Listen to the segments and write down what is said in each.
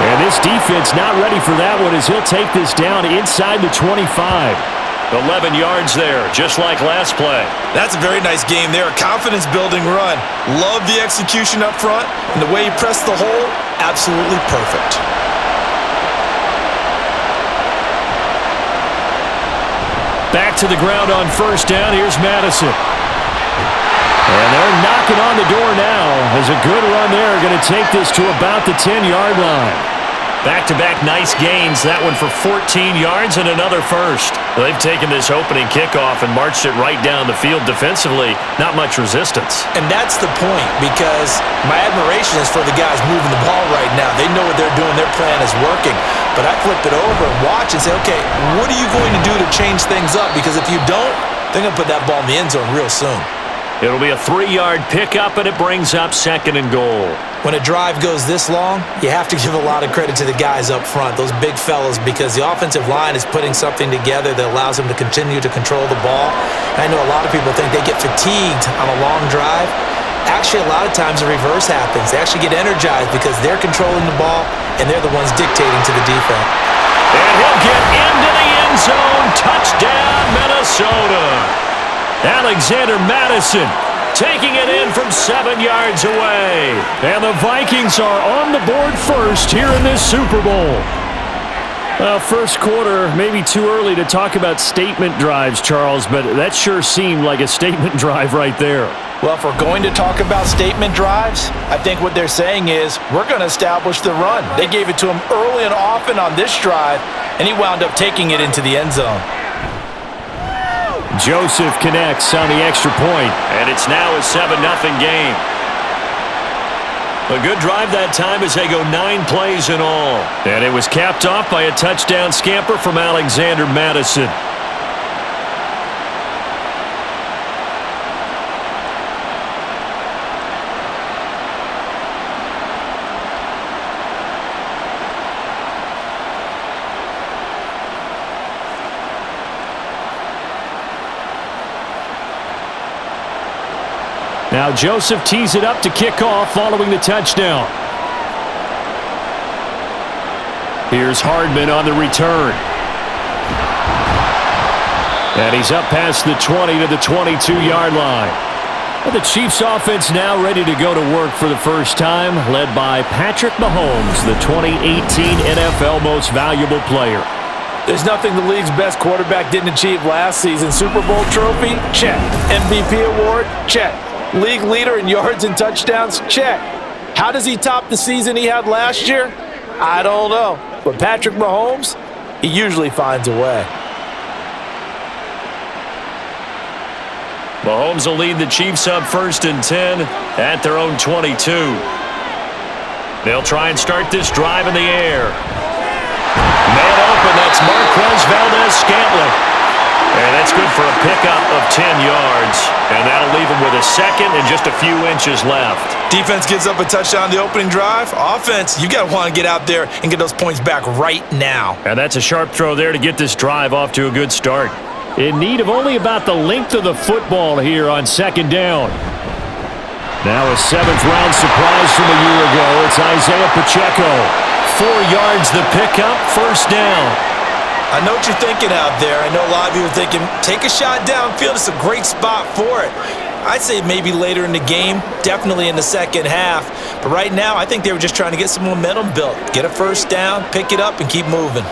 And this defense not ready for that one as he'll take this down inside the 25. 11 yards there, just like last play. That's a very nice game there. A confidence-building run. Love the execution up front, and the way he pressed the hole, absolutely perfect. Back to the ground on first down. Here's Madison. And they're knocking on the door now as a good run there. Going to take this to about the 10-yard line. Back-to-back nice gains. That one for 14 yards and another first. They've taken this opening kickoff and marched it right down the field defensively. Not much resistance. And that's the point, because my admiration is for the guys moving the ball right now. They know what they're doing. Their plan is working. But I flip it over and watch and say, okay, what are you going to do to change things up? Because if you don't, they're going to put that ball in the end zone real soon. It'll be a 3-yard pickup, and it brings up 2nd and goal. When a drive goes this long, you have to give a lot of credit to the guys up front, those big fellas, because the offensive line is putting something together that allows them to continue to control the ball. And I know a lot of people think they get fatigued on a long drive. Actually, a lot of times the reverse happens. They actually get energized because they're controlling the ball, and they're the ones dictating to the defense. And he'll get into the end zone. Touchdown, Minnesota. Alexander Madison taking it in from 7 yards away. And the Vikings are on the board first here in this Super Bowl. Well, first quarter, maybe too early to talk about statement drives, Charles, but that sure seemed like a statement drive right there. Well, if we're going to talk about statement drives, I think what they're saying is we're going to establish the run. They gave it to him early and often on this drive, and he wound up taking it into the end zone. Joseph connects on the extra point, and it's now a 7-0 game. A good drive that time as they go 9 plays in all. And it was capped off by a touchdown scamper from Alexander Madison. Now Joseph tees it up to kick off following the touchdown. Here's Hardman on the return. And he's up past the 20 to the 22-yard line. Well, the Chiefs offense now ready to go to work for the first time, led by Patrick Mahomes, the 2018 NFL Most Valuable Player. There's nothing the league's best quarterback didn't achieve last season. Super Bowl trophy? Check. MVP award? Check. League leader in yards and touchdowns? Check. How does he top the season he had last year? I don't know. But Patrick Mahomes, he usually finds a way. Mahomes will lead the Chiefs up 1st and 10 at their own 22. They'll try and start this drive in the air. Man open, that's Marquez Valdes-Scantling. And that's good for a pickup of 10 yards. And that'll leave him with a second and just a few inches left. Defense gives up a touchdown on the opening drive. Offense, you got to want to get out there and get those points back right now. And that's a sharp throw there to get this drive off to a good start. In need of only about the length of the football here on 2nd down. Now a 7th-round surprise from a year ago. It's Isaiah Pacheco. 4 yards the pickup, 1st down. I know what you're thinking out there. I know a lot of you are thinking, take a shot downfield. It's a great spot for it. I'd say maybe later in the game, definitely in the second half. But right now, I think they were just trying to get some momentum built. Get a 1st down, pick it up, and keep moving.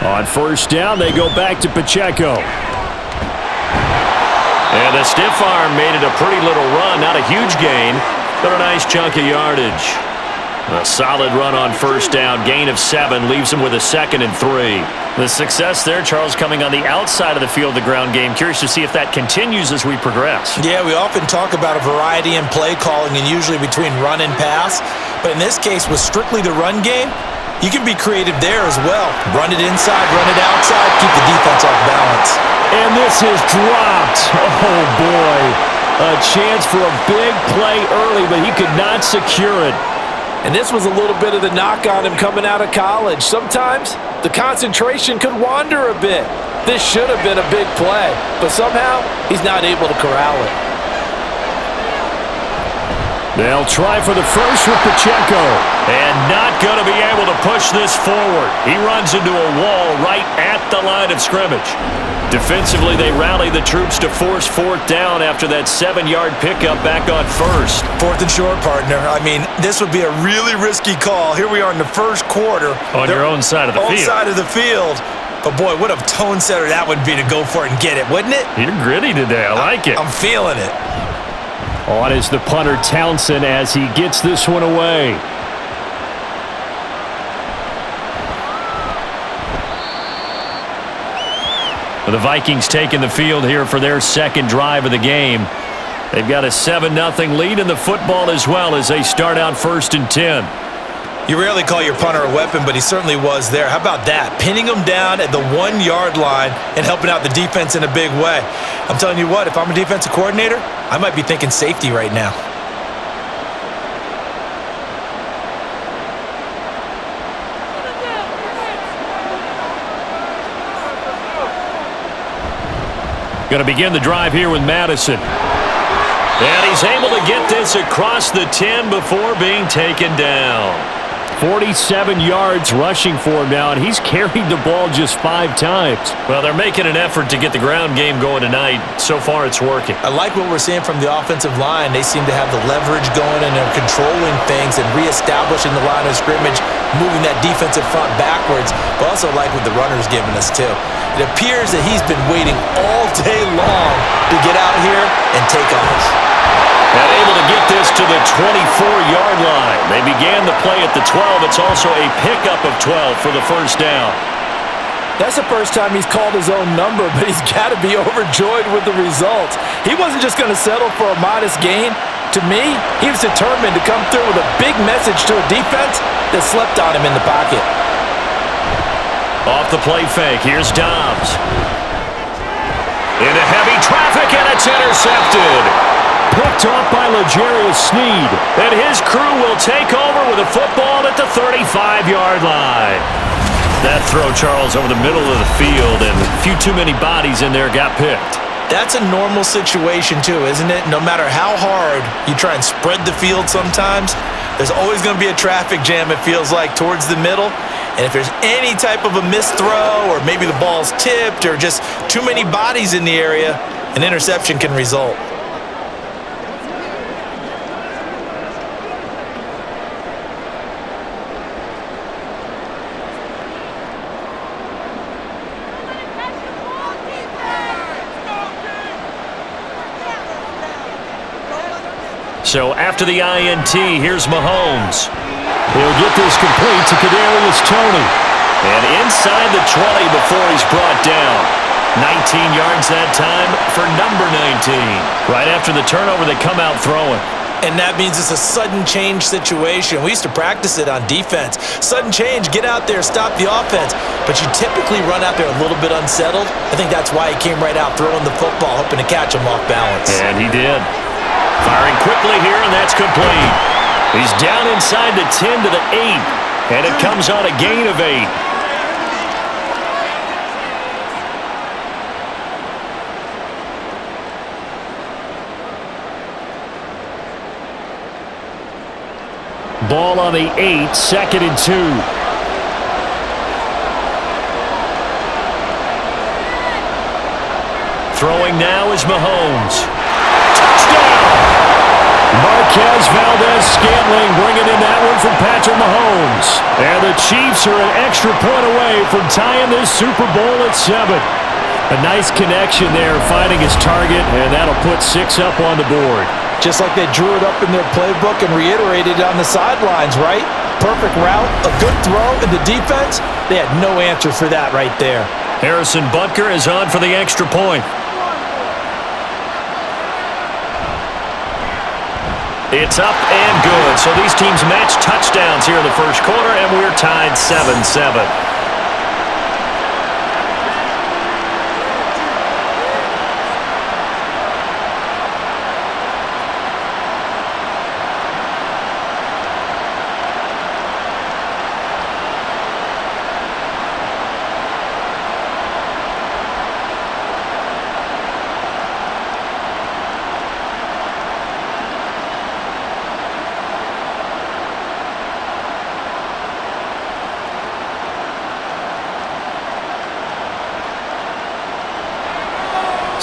On 1st down, they go back to Pacheco. And the stiff arm made it a pretty little run. Not a huge gain, but a nice chunk of yardage. A solid run on 1st down. Gain of 7 leaves him with a 2nd and 3. The success there, Charles, coming on the outside of the field, the ground game. Curious to see if that continues as we progress. Yeah, we often talk about a variety in play calling and usually between run and pass. But in this case, with strictly the run game, you can be creative there as well. Run it inside, run it outside, keep the defense off balance. And this is dropped. Oh, boy. A chance for a big play early, but he could not secure it. And this was a little bit of the knock on him coming out of college. Sometimes the concentration could wander a bit. This should have been a big play, but somehow he's not able to corral it. They'll try for the first with Pacheco. And not going to be able to push this forward. He runs into a wall right at the line of scrimmage. Defensively, they rally the troops to force fourth down after that 7-yard pickup back on first. Fourth and short, partner. I mean, this would be a really risky call. Here we are in the first quarter. On your own side of the field. Own side of the field. But, boy, what a tone setter that would be to go for it and get it, wouldn't it? You're gritty today. I like it. I'm feeling it. On is the punter, Townsend, as he gets this one away. The Vikings taking the field here for their second drive of the game. They've got a 7-0 lead in the football as well as they start out 1st and 10. You rarely call your punter a weapon, but he certainly was there. How about that? Pinning him down at the 1-yard line and helping out the defense in a big way. I'm telling you what, if I'm a defensive coordinator, I might be thinking safety right now. Going to begin the drive here with Madison. And he's able to get this across the 10 before being taken down. 47 yards rushing for him now, and he's carried the ball just 5 times. Well, they're making an effort to get the ground game going tonight. So far, it's working. I like what we're seeing from the offensive line. They seem to have the leverage going, and they're controlling things and reestablishing the line of scrimmage, moving that defensive front backwards, but also like what the runner's giving us, too. It appears that he's been waiting all day long to get out here and take off. And able to get this to the 24-yard line. They began the play at the 12. It's also a pickup of 12 for the first down. That's the first time he's called his own number, but he's got to be overjoyed with the results. He wasn't just going to settle for a modest gain. To me, he was determined to come through with a big message to a defense that slept on him in the pocket. Off the play fake, here's Dobbs. Into heavy traffic, and it's intercepted. Picked off by L'Jarius Sneed. And his crew will take over with a football at the 35-yard line. That throw, Charles, over the middle of the field, and a few too many bodies in there got picked. That's a normal situation, too, isn't it? No matter how hard you try and spread the field sometimes, there's always going to be a traffic jam, it feels like, towards the middle. And if there's any type of a missed throw, or maybe the ball's tipped, or just too many bodies in the area, an interception can result. So after the INT, here's Mahomes. He'll get this complete to Kadarius Toney. And inside the 20 before he's brought down. 19 yards that time for number 19. Right after the turnover, they come out throwing. And that means it's a sudden change situation. We used to practice it on defense. Sudden change, get out there, stop the offense. But you typically run out there a little bit unsettled. I think that's why he came right out throwing the football, hoping to catch him off balance. And he did. Firing quickly here, and that's complete. He's down inside the 10 to the 8, and it comes on a gain of 8. Ball on the 8, 2nd and 2. Throwing now is Mahomes. Touchdown! Marquez Valdez-Scantling bringing in that one from Patrick Mahomes. And the Chiefs are an extra point away from tying this Super Bowl at 7. A nice connection there, finding his target, and that'll put 6 up on the board. Just like they drew it up in their playbook and reiterated it on the sidelines, right? Perfect route, a good throw, and the defense, they had no answer for that right there. Harrison Butker is on for the extra point. It's up and good. So these teams match touchdowns here in the first quarter, and we're tied 7-7.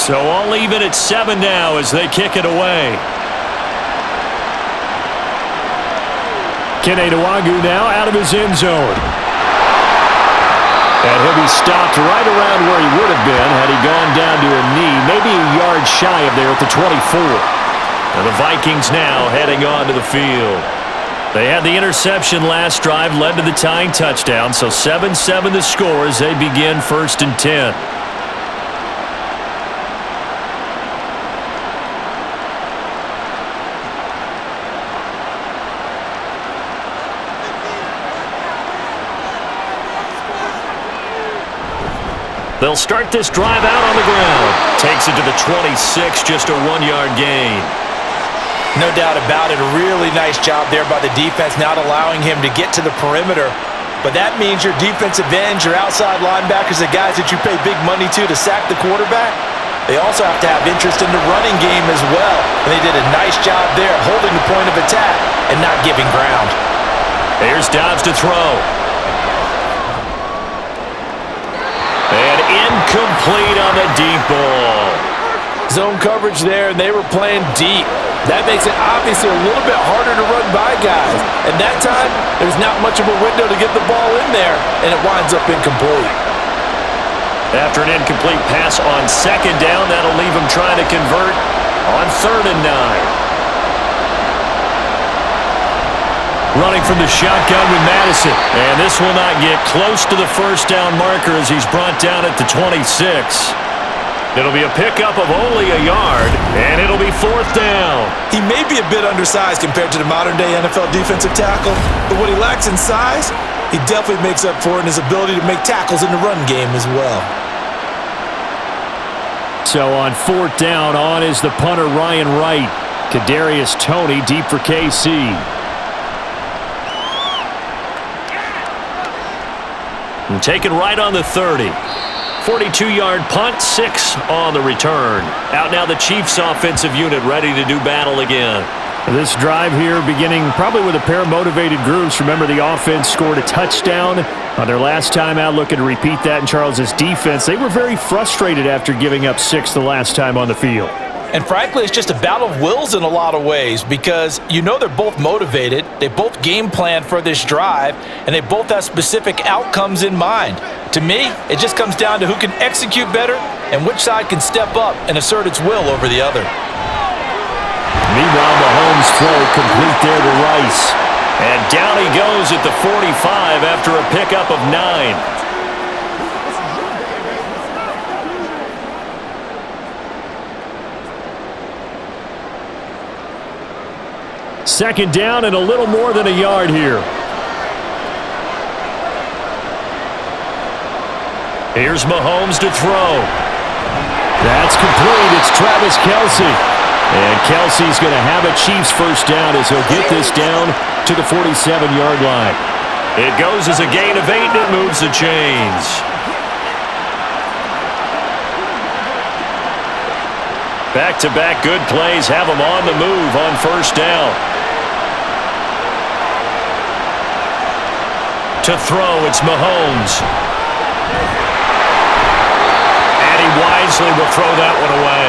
So all even at 7 now as they kick it away. Kene Nwagu now out of his end zone. And he'll be stopped right around where he would have been had he gone down to a knee, maybe a yard shy of there at the 24. And the Vikings now heading on to the field. They had the interception last drive, led to the tying touchdown, so 7-7 the score as they begin 1st and 10. They'll start this drive out on the ground. Takes it to the 26, just a 1-yard gain. No doubt about it. A really nice job there by the defense, not allowing him to get to the perimeter. But that means your defensive ends, your outside linebackers, the guys that you pay big money to sack the quarterback, they also have to have interest in the running game as well. And they did a nice job there holding the point of attack and not giving ground. Here's Dobbs to throw. And incomplete on the deep ball. Zone coverage there, and they were playing deep. That makes it obviously a little bit harder to run by guys. And that time, there's not much of a window to get the ball in there, and it winds up incomplete. After an incomplete pass on 2nd down, that'll leave him trying to convert on 3rd and 9. Running from the shotgun with Madison. And this will not get close to the 1st down marker as he's brought down at the 26. It'll be a pickup of only a yard, and it'll be 4th down. He may be a bit undersized compared to the modern-day NFL defensive tackle, but what he lacks in size, he definitely makes up for in his ability to make tackles in the run game as well. So on 4th down, on is the punter Ryan Wright. Kadarius Toney deep for KC. And taken right on the 30. 42-yard punt, 6 on the return. Out now the Chiefs offensive unit ready to do battle again. This drive here beginning probably with a pair of motivated groups. Remember, the offense scored a touchdown on their last time out, looking to repeat that in Charles's defense. They were very frustrated after giving up 6 the last time on the field. And frankly, it's just a battle of wills in a lot of ways because you know they're both motivated, they both game plan for this drive, and they both have specific outcomes in mind. To me, it just comes down to who can execute better and which side can step up and assert its will over the other. Meanwhile, Mahomes' throw complete there to Rice. And down he goes at the 45 after a pickup of 9. Second down and a little more than a yard here. Here's Mahomes to throw. That's complete. It's Travis Kelce. And Kelce's going to have a Chiefs 1st down as he'll get this down to the 47-yard line. It goes as a gain of 8 and it moves the chains. Back-to-back good plays have them on the move on 1st down. To throw, it's Mahomes. And he wisely will throw that one away.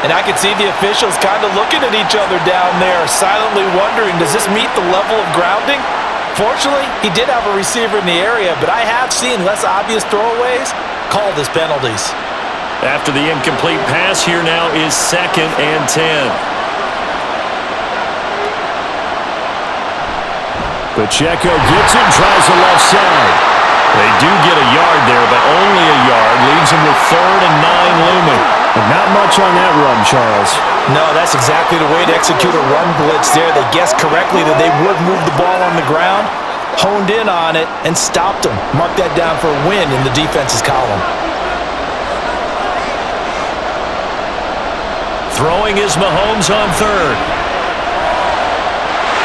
And I can see the officials kind of looking at each other down there, silently wondering, does this meet the level of grounding? Fortunately, he did have a receiver in the area, but I have seen less obvious throwaways called as penalties. After the incomplete pass, here now is 2nd and 10. Pacheco gets it, tries the left side. They do get a yard there, but only a yard. Leaves them with 3rd and 9 looming. But not much on that run, Charles. No, that's exactly the way to execute a run blitz there. They guessed correctly that they would move the ball on the ground, honed in on it, and stopped them. Mark that down for a win in the defense's column. Throwing is Mahomes on 3rd.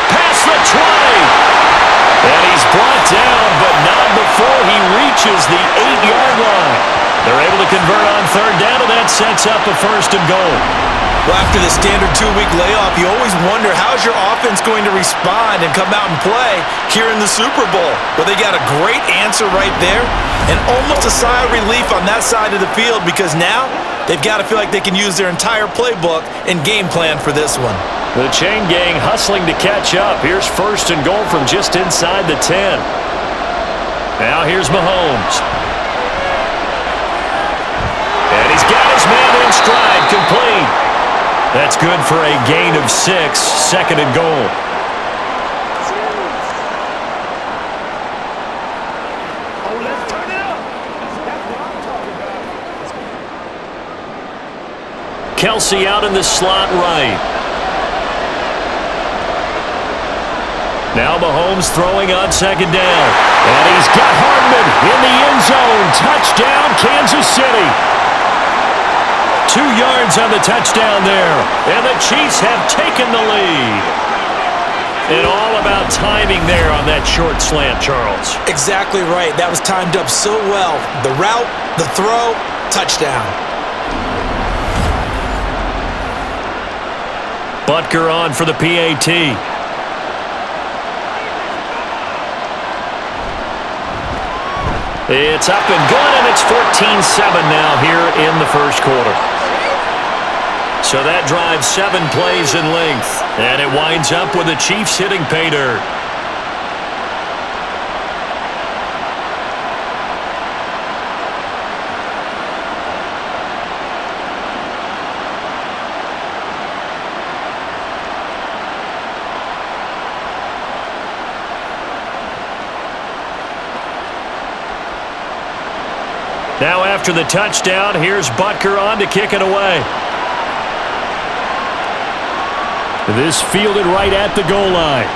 Past the 20. And he's brought down, but not before he reaches the 8-yard line. They're able to convert on 3rd down, and that sets up a 1st and goal. Well, after the standard 2-week layoff, you always wonder, how's your offense going to respond and come out and play here in the Super Bowl? Well, they got a great answer right there, and almost a sigh of relief on that side of the field because now They've got to feel like they can use their entire playbook and game plan for this one. The chain gang hustling to catch up. Here's first and goal from just inside the 10. Now here's Mahomes. And he's got his man in stride, complete. That's good for a gain of 6, second and goal. Kelsey out in the slot right. Now Mahomes throwing on second down. And he's got Hardman in the end zone. Touchdown, Kansas City. 2 yards on the touchdown there. And the Chiefs have taken the lead. And all about timing there on that short slant, Charles. Exactly right. That was timed up so well. The route, the throw, touchdown. Butker on for the PAT. It's up and good, and it's 14-7 now here in the first quarter. So that drives 7 plays in length, and it winds up with the Chiefs hitting pay dirt. Now after the touchdown, here's Butker on to kick it away. This fielded right at the goal line.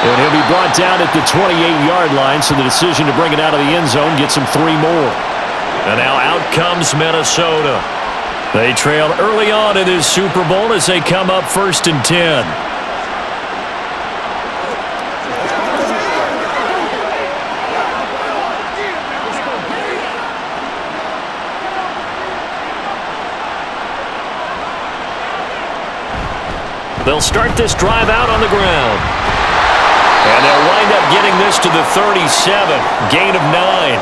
And he'll be brought down at the 28-yard line, so the decision to bring it out of the end zone gets him 3 more. And now out comes Minnesota. They trailed early on in this Super Bowl as they come up 1st and 10. They'll start this drive out on the ground. And they'll wind up getting this to the 37. Gain of 9.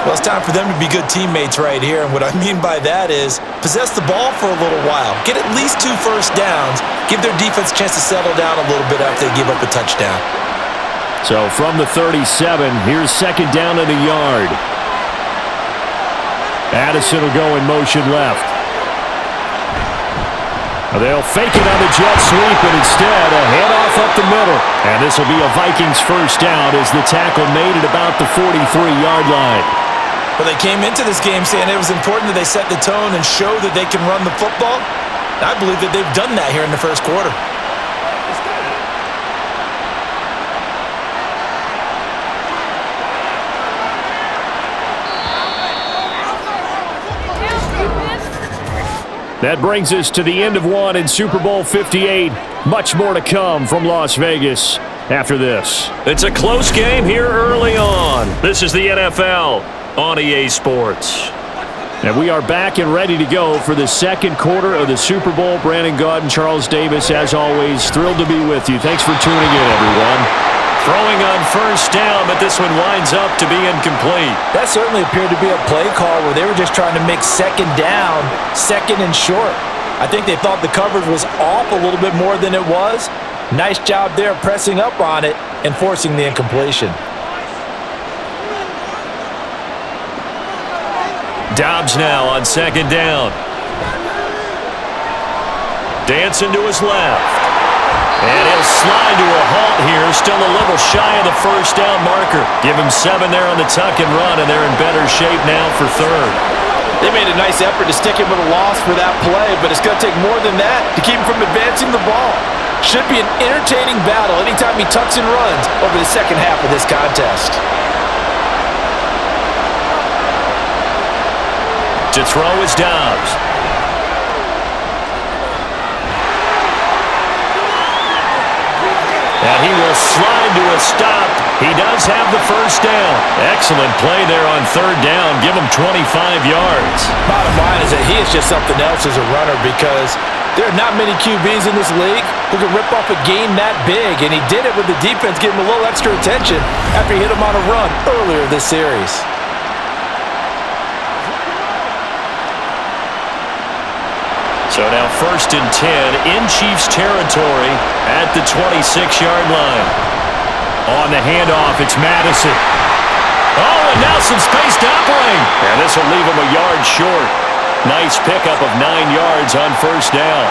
Well, it's time for them to be good teammates right here. And what I mean by that is possess the ball for a little while. Get at least 2 first downs. Give their defense a chance to settle down a little bit after they give up a touchdown. So from the 37, here's second down and a yard. Addison will go in motion left. They'll fake it on the jet sweep, and instead a handoff up the middle. And this will be a Vikings first down as the tackle made it about the 43-yard line. Well, they came into this game saying it was important that they set the tone and show that they can run the football. I believe that they've done that here in the first quarter. That brings us to the end of one in Super Bowl 58. Much more to come from Las Vegas after this. It's a close game here early on. This is the NFL on EA Sports. And we are back and ready to go for the second quarter of the Super Bowl. Brandon Gaudin, Charles Davis, as always, thrilled to be with you. Thanks for tuning in, everyone. Throwing on first down, but this one winds up to be incomplete. That certainly appeared to be a play call where they were just trying to make second down, second and short. I think they thought the coverage was off a little bit more than it was. Nice job there pressing up on it and forcing the incompletion. Dobbs now on second down. Dancing to his left. And he'll slide to a halt here, still a little shy of the first down marker. Give him 7 there on the tuck and run, and they're in better shape now for third. They made a nice effort to stick him with a loss for that play, but it's going to take more than that to keep him from advancing the ball. Should be an entertaining battle anytime he tucks and runs over the second half of this contest. To throw is Dobbs. And he will slide to a stop. He does have the first down. Excellent play there on third down. Give him 25 yards. Bottom line is that he is just something else as a runner because there are not many QBs in this league who can rip off a game that big, and he did it with the defense giving him a little extra attention after he hit him on a run earlier this series. So now 1st and 10 in Chiefs territory at the 26-yard line. On the handoff, it's Madison. Oh, and now some space to operate. And this will leave him a yard short. Nice pickup of 9 yards on 1st down.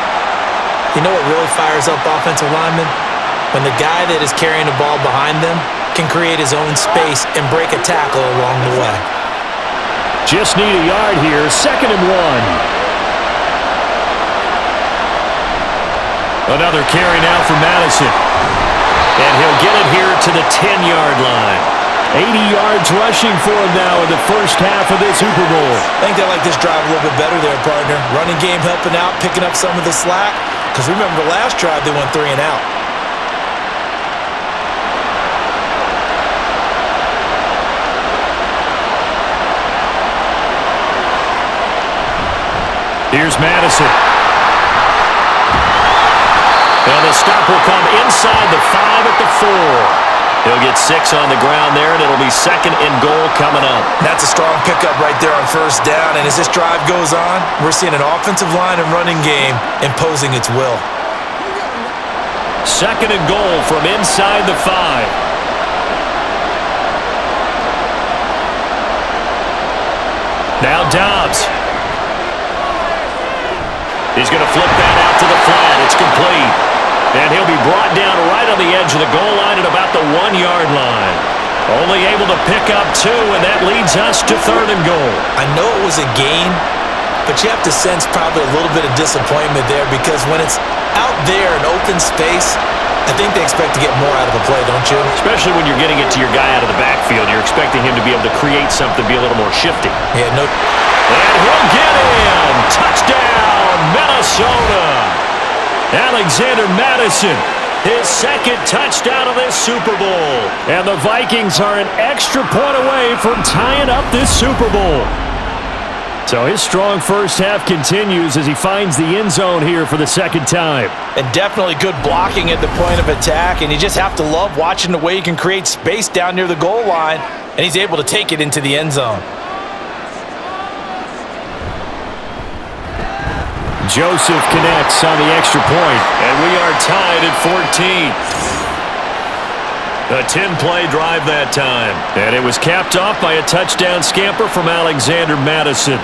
You know what really fires up offensive linemen? When the guy that is carrying the ball behind them can create his own space and break a tackle along the way. Just need a yard here, 2nd and 1. Another carry now for Madison. And he'll get it here to the 10-yard line. 80 yards rushing for him now in the first half of this Super Bowl. I think they like this drive a little bit better there, partner. Running game helping out, picking up some of the slack. Because remember the last drive, they went 3 and out. Here's Madison. And the stop will come inside the 5 at the 4. He'll get 6 on the ground there, and it'll be 2nd and goal coming up. That's a strong pickup right there on 1st down. And as this drive goes on, we're seeing an offensive line and running game imposing its will. 2nd and goal from inside the 5. Now Dobbs. He's going to flip that out to the flat. It's complete. And he'll be brought down right on the edge of the goal line at about the 1-yard line. Only able to pick up 2, and that leads us to 3rd and goal. I know it was a gain, but you have to sense probably a little bit of disappointment there because when it's out there in open space, I think they expect to get more out of the play, don't you? Especially when you're getting it to your guy out of the backfield. You're expecting him to be able to create something, be a little more shifty. Yeah, no. And he'll get in. Touchdown, Minnesota. Alexander Madison, his 2nd touchdown of this Super Bowl. And the Vikings are an extra point away from tying up this Super Bowl. So his strong first half continues as he finds the end zone here for the 2nd time. And definitely good blocking at the point of attack, and you just have to love watching the way he can create space down near the goal line, and he's able to take it into the end zone. Joseph connects on the extra point, and we are tied at 14. A 10-play drive that time, and it was capped off by a touchdown scamper from Alexander Madison.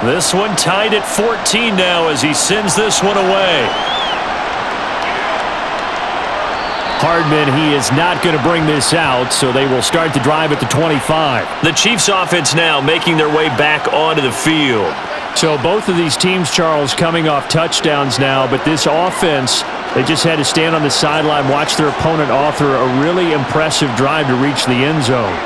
This one tied at 14 now as he sends this one away. Hardman, he is not going to bring this out, so they will start the drive at the 25. The Chiefs offense now making their way back onto the field. So both of these teams, Charles, coming off touchdowns now, but this offense, they just had to stand on the sideline, watch their opponent author a really impressive drive to reach the end zone.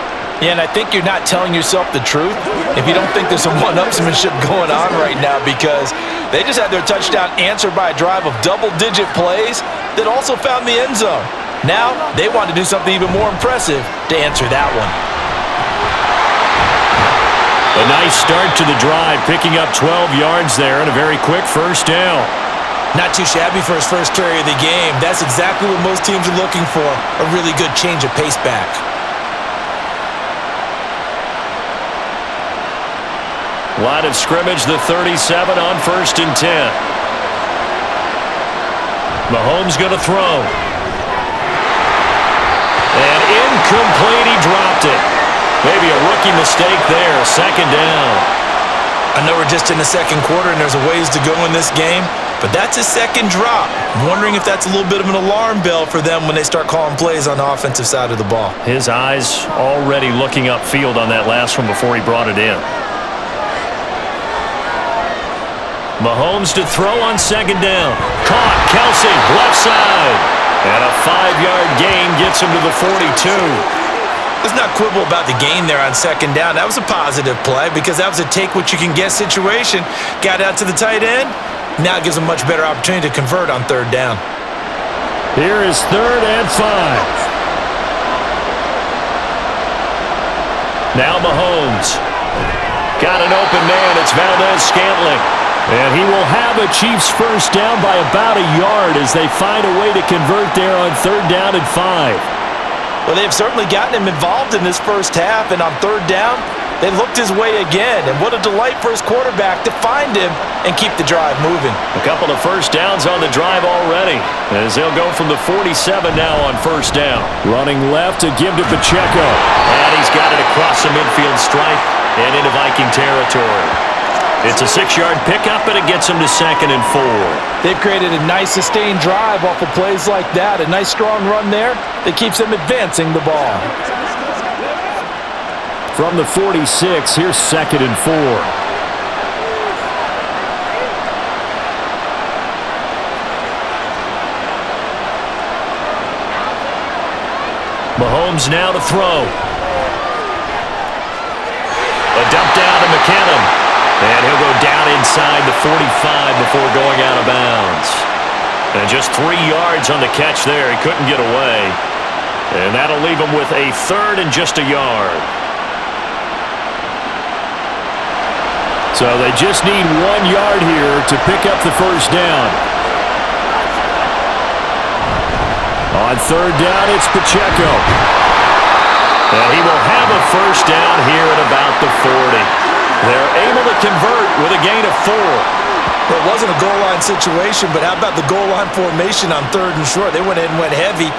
Yeah, and I think you're not telling yourself the truth if you don't think there's some one-upsmanship going on right now because they just had their touchdown answered by a drive of double-digit plays that also found the end zone. Now, they want to do something even more impressive to answer that one. A nice start to the drive, picking up 12 yards there and a very quick 1st down. Not too shabby for his first carry of the game. That's exactly what most teams are looking for, a really good change of pace back. Line of scrimmage, the 37 on 1st and 10. Mahomes going to throw. And incomplete, he dropped it. Maybe a rookie mistake there, 2nd down. I know we're just in the 2nd quarter and there's a ways to go in this game, but that's his 2nd drop. I'm wondering if that's a little bit of an alarm bell for them when they start calling plays on the offensive side of the ball. His eyes already looking upfield on that last one before he brought it in. Mahomes to throw on 2nd down. Caught, Kelsey, left side. And a 5-yard gain gets him to the 42. Let's not quibble about the gain there on 2nd down. That was a positive play because that was a take-what-you-can-get situation. Got out to the tight end. Now it gives him a much better opportunity to convert on 3rd down. Here is 3rd and 5. Now Mahomes. Got an open man. It's Valdez-Scantling. And he will have a Chiefs first down by about a yard as they find a way to convert there on 3rd down and 5. Well, they've certainly gotten him involved in this first half, and on 3rd down, they looked his way again. And what a delight for his quarterback to find him and keep the drive moving. A couple of first downs on the drive already, as they'll go from the 47 now on 1st down. Running left to give to Pacheco. And he's got it across the midfield stripe and into Viking territory. It's a 6-yard pickup, and it gets him to 2nd and 4. They've created a nice sustained drive off of plays like that. A nice strong run there that keeps them advancing the ball. From the 46, here's 2nd and 4. Mahomes now to throw. A dump down to McKinnon. And he'll go down inside the 45 before going out of bounds. And just 3 yards on the catch there. He couldn't get away. And that'll leave him with a 3rd and just a yard. So they just need 1 yard here to pick up the first down. On 3rd down, it's Pacheco. And he will have a first down here at about the 40. They're able to convert with a gain of 4. It wasn't a goal line situation, but how about the goal line formation on 3rd and short? They went in and went heavy.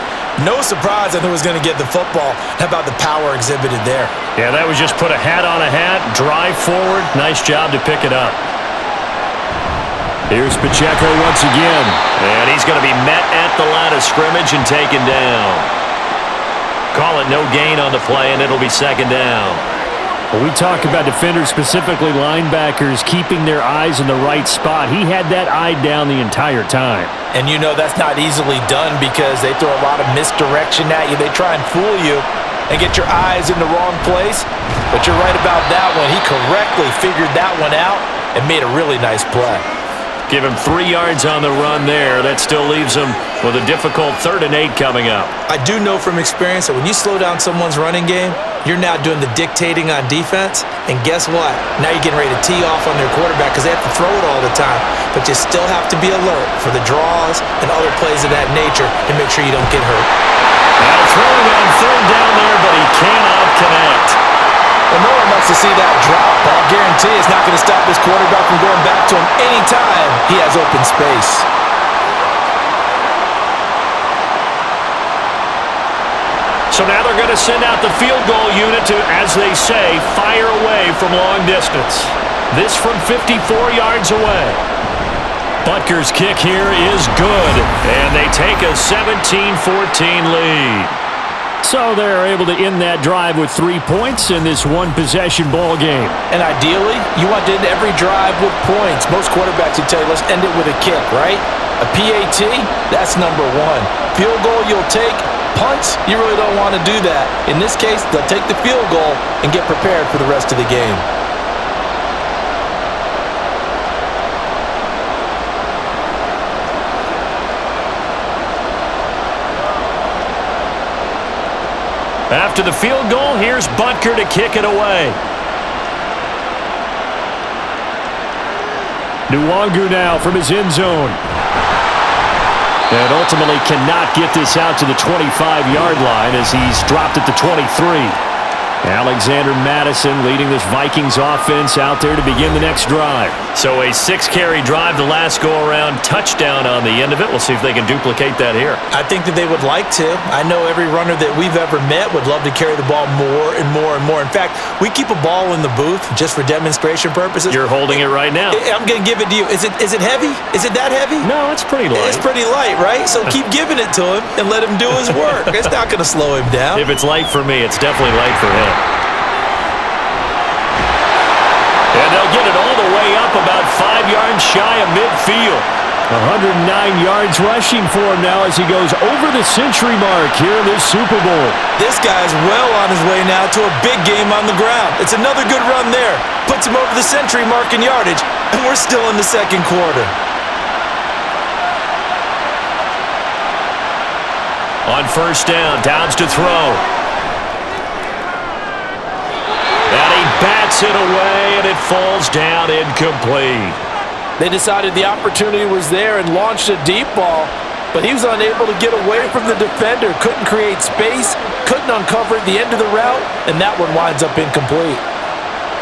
No surprise that they was going to get the football. How about the power exhibited there? Yeah, that was just put a hat on a hat, drive forward. Nice job to pick it up. Here's Pacheco once again. And he's going to be met at the line of scrimmage and taken down. Call it no gain on the play, and it'll be 2nd down. Well, we talk about defenders, specifically linebackers, keeping their eyes in the right spot. He had that eye down the entire time. And you know that's not easily done because they throw a lot of misdirection at you. They try and fool you and get your eyes in the wrong place. But you're right about that one. He correctly figured that one out and made a really nice play. Give him 3 yards on the run there. That still leaves him with a difficult 3rd and 8 coming up. I do know from experience that when you slow down someone's running game, you're now doing the dictating on defense. And guess what? Now you're getting ready to tee off on their quarterback because they have to throw it all the time. But you still have to be alert for the draws and other plays of that nature to make sure you don't get hurt. Now throwing on 3rd down there, but he cannot connect. Well, no one wants to see that drop, but I guarantee it's not going to stop his quarterback from going back to him anytime he has open space. So now they're going to send out the field goal unit to, as they say, fire away from long distance. This from 54 yards away. Butker's kick here is good, and they take a 17-14 lead. So they're able to end that drive with 3 points in this one-possession ball game. And ideally, you want to end every drive with points. Most quarterbacks would tell you, let's end it with a kick, right? A PAT, that's number 1. Field goal, you'll take. Punts, you really don't want to do that. In this case, they'll take the field goal and get prepared for the rest of the game. After the field goal, here's Butker to kick it away. Nwangu now from his end zone. And ultimately cannot get this out to the 25-yard line as he's dropped at the 23. Alexander Madison leading this Vikings offense out there to begin the next drive. So a 6-carry drive the last go-around, touchdown on the end of it. We'll see if they can duplicate that here. I think that they would like to. I know every runner that we've ever met would love to carry the ball more and more and more. In fact, we keep a ball in the booth just for demonstration purposes. You're holding it right now. I'm going to give it to you. Is it heavy? Is it that heavy? No, it's pretty light. It's pretty light, right? So keep giving it to him and let him do his work. It's not going to slow him down. If it's light for me, it's definitely light for him. And they'll get it all the way up about 5 yards shy of midfield. 109 yards rushing for him now as he goes over the century mark here in this Super Bowl. This guy's well on his way now to a big game on the ground. It's another good run there. Puts him over the century mark in yardage, and we're still in the second quarter. On 1st down, Downs to throw. Hits it away, and it falls down incomplete. They decided the opportunity was there and launched a deep ball, but he was unable to get away from the defender, couldn't create space, couldn't uncover the end of the route, and that one winds up incomplete.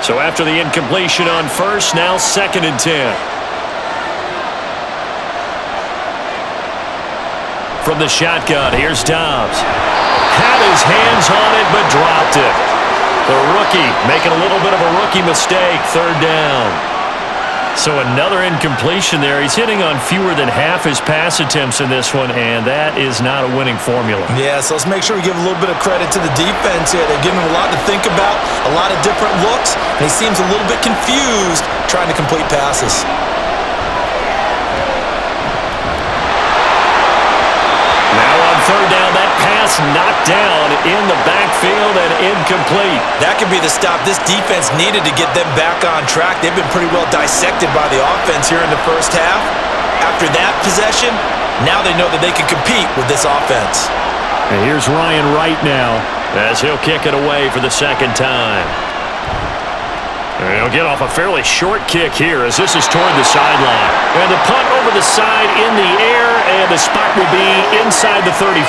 So after the incompletion on first, now 2nd and 10. From the shotgun, here's Dobbs. Had his hands on it, but dropped it. The rookie making a little bit of a rookie mistake, 3rd down. So another incompletion there. He's hitting on fewer than half his pass attempts in this one, and that is not a winning formula. Yeah, so let's make sure we give a little bit of credit to the defense here. They're giving him a lot to think about, a lot of different looks, and he seems a little bit confused trying to complete passes. Now on 3rd down, that pass knocked down in the backfield and incomplete. That could be the stop this defense needed to get them back on track. They've been pretty well dissected by the offense here in the first half. After that possession, now they know that they can compete with this offense. And here's Ryan Wright now as he'll kick it away for the 2nd time. And he'll get off a fairly short kick here as this is toward the sideline. And the punt over the side in the air, and the spot will be inside the 35.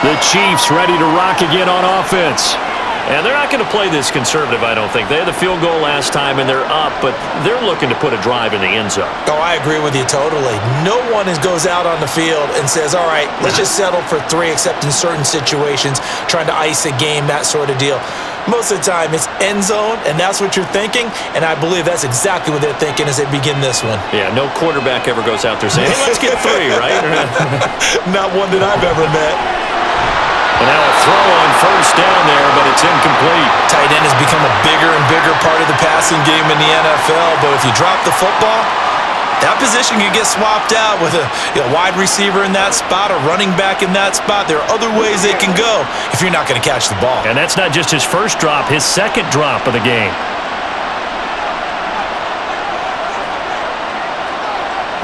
The Chiefs ready to rock again on offense. And they're not going to play this conservative, I don't think. They had the field goal last time, and they're up, but they're looking to put a drive in the end zone. Oh, I agree with you totally. No one goes out on the field and says, all right, let's just settle for 3, except in certain situations, trying to ice a game, that sort of deal. Most of the time, it's end zone, and that's what you're thinking, and I believe that's exactly what they're thinking as they begin this one. Yeah, no quarterback ever goes out there saying, hey, let's get 3, right? Not one that I've ever met. And now a throw on 1st down there, but it's incomplete. Tight end has become a bigger and bigger part of the passing game in the NFL, but if you drop the football, that position can get swapped out with a wide receiver in that spot, a running back in that spot. There are other ways they can go if you're not going to catch the ball. And that's not just his first drop, his 2nd drop of the game.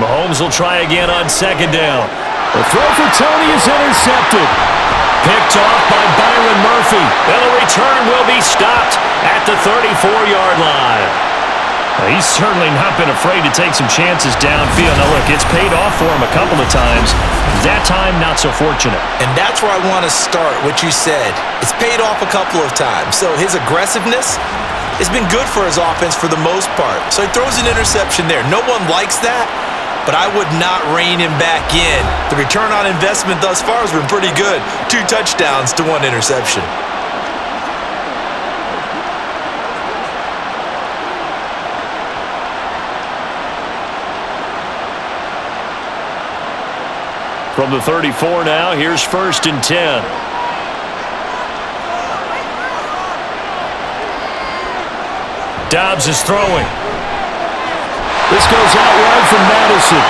Mahomes will try again on 2nd down. The throw for Tony is intercepted. Picked off by Byron Murphy. And the return will be stopped at the 34-yard line. He's certainly not been afraid to take some chances downfield. Now, look, it's paid off for him a couple of times. That time, not so fortunate. And that's where I want to start, what you said. It's paid off a couple of times. So his aggressiveness has been good for his offense for the most part. So he throws an interception there. No one likes that, but I would not rein him back in. The return on investment thus far has been pretty good. 2 touchdowns to 1 interception. From the 34 now, here's 1st and 10. Dobbs is throwing. This goes out wide from Madison.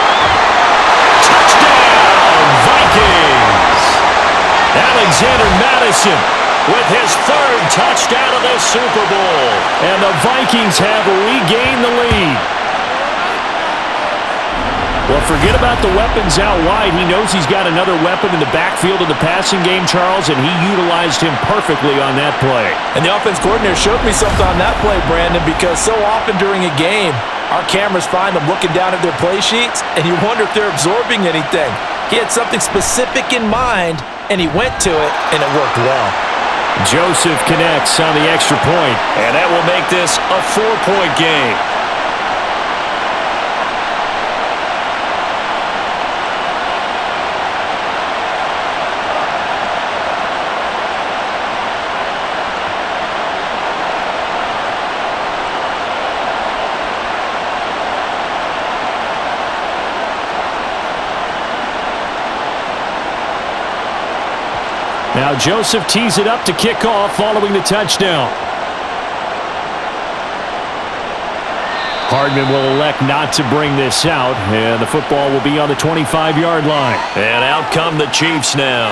Touchdown, Vikings! Alexander Madison with his 3rd touchdown of the Super Bowl. And the Vikings have regained the lead. Well, forget about the weapons out wide. He knows he's got another weapon in the backfield of the passing game, Charles, and he utilized him perfectly on that play. And the offense coordinator showed me something on that play, Brandon, because so often during a game, our cameras find them looking down at their play sheets, and you wonder if they're absorbing anything. He had something specific in mind, and he went to it, and it worked well. Joseph connects on the extra point, and that will make this a 4-point game. Now Joseph tees it up to kick off following the touchdown. Hardman will elect not to bring this out, and the football will be on the 25-yard line. And out come the Chiefs now.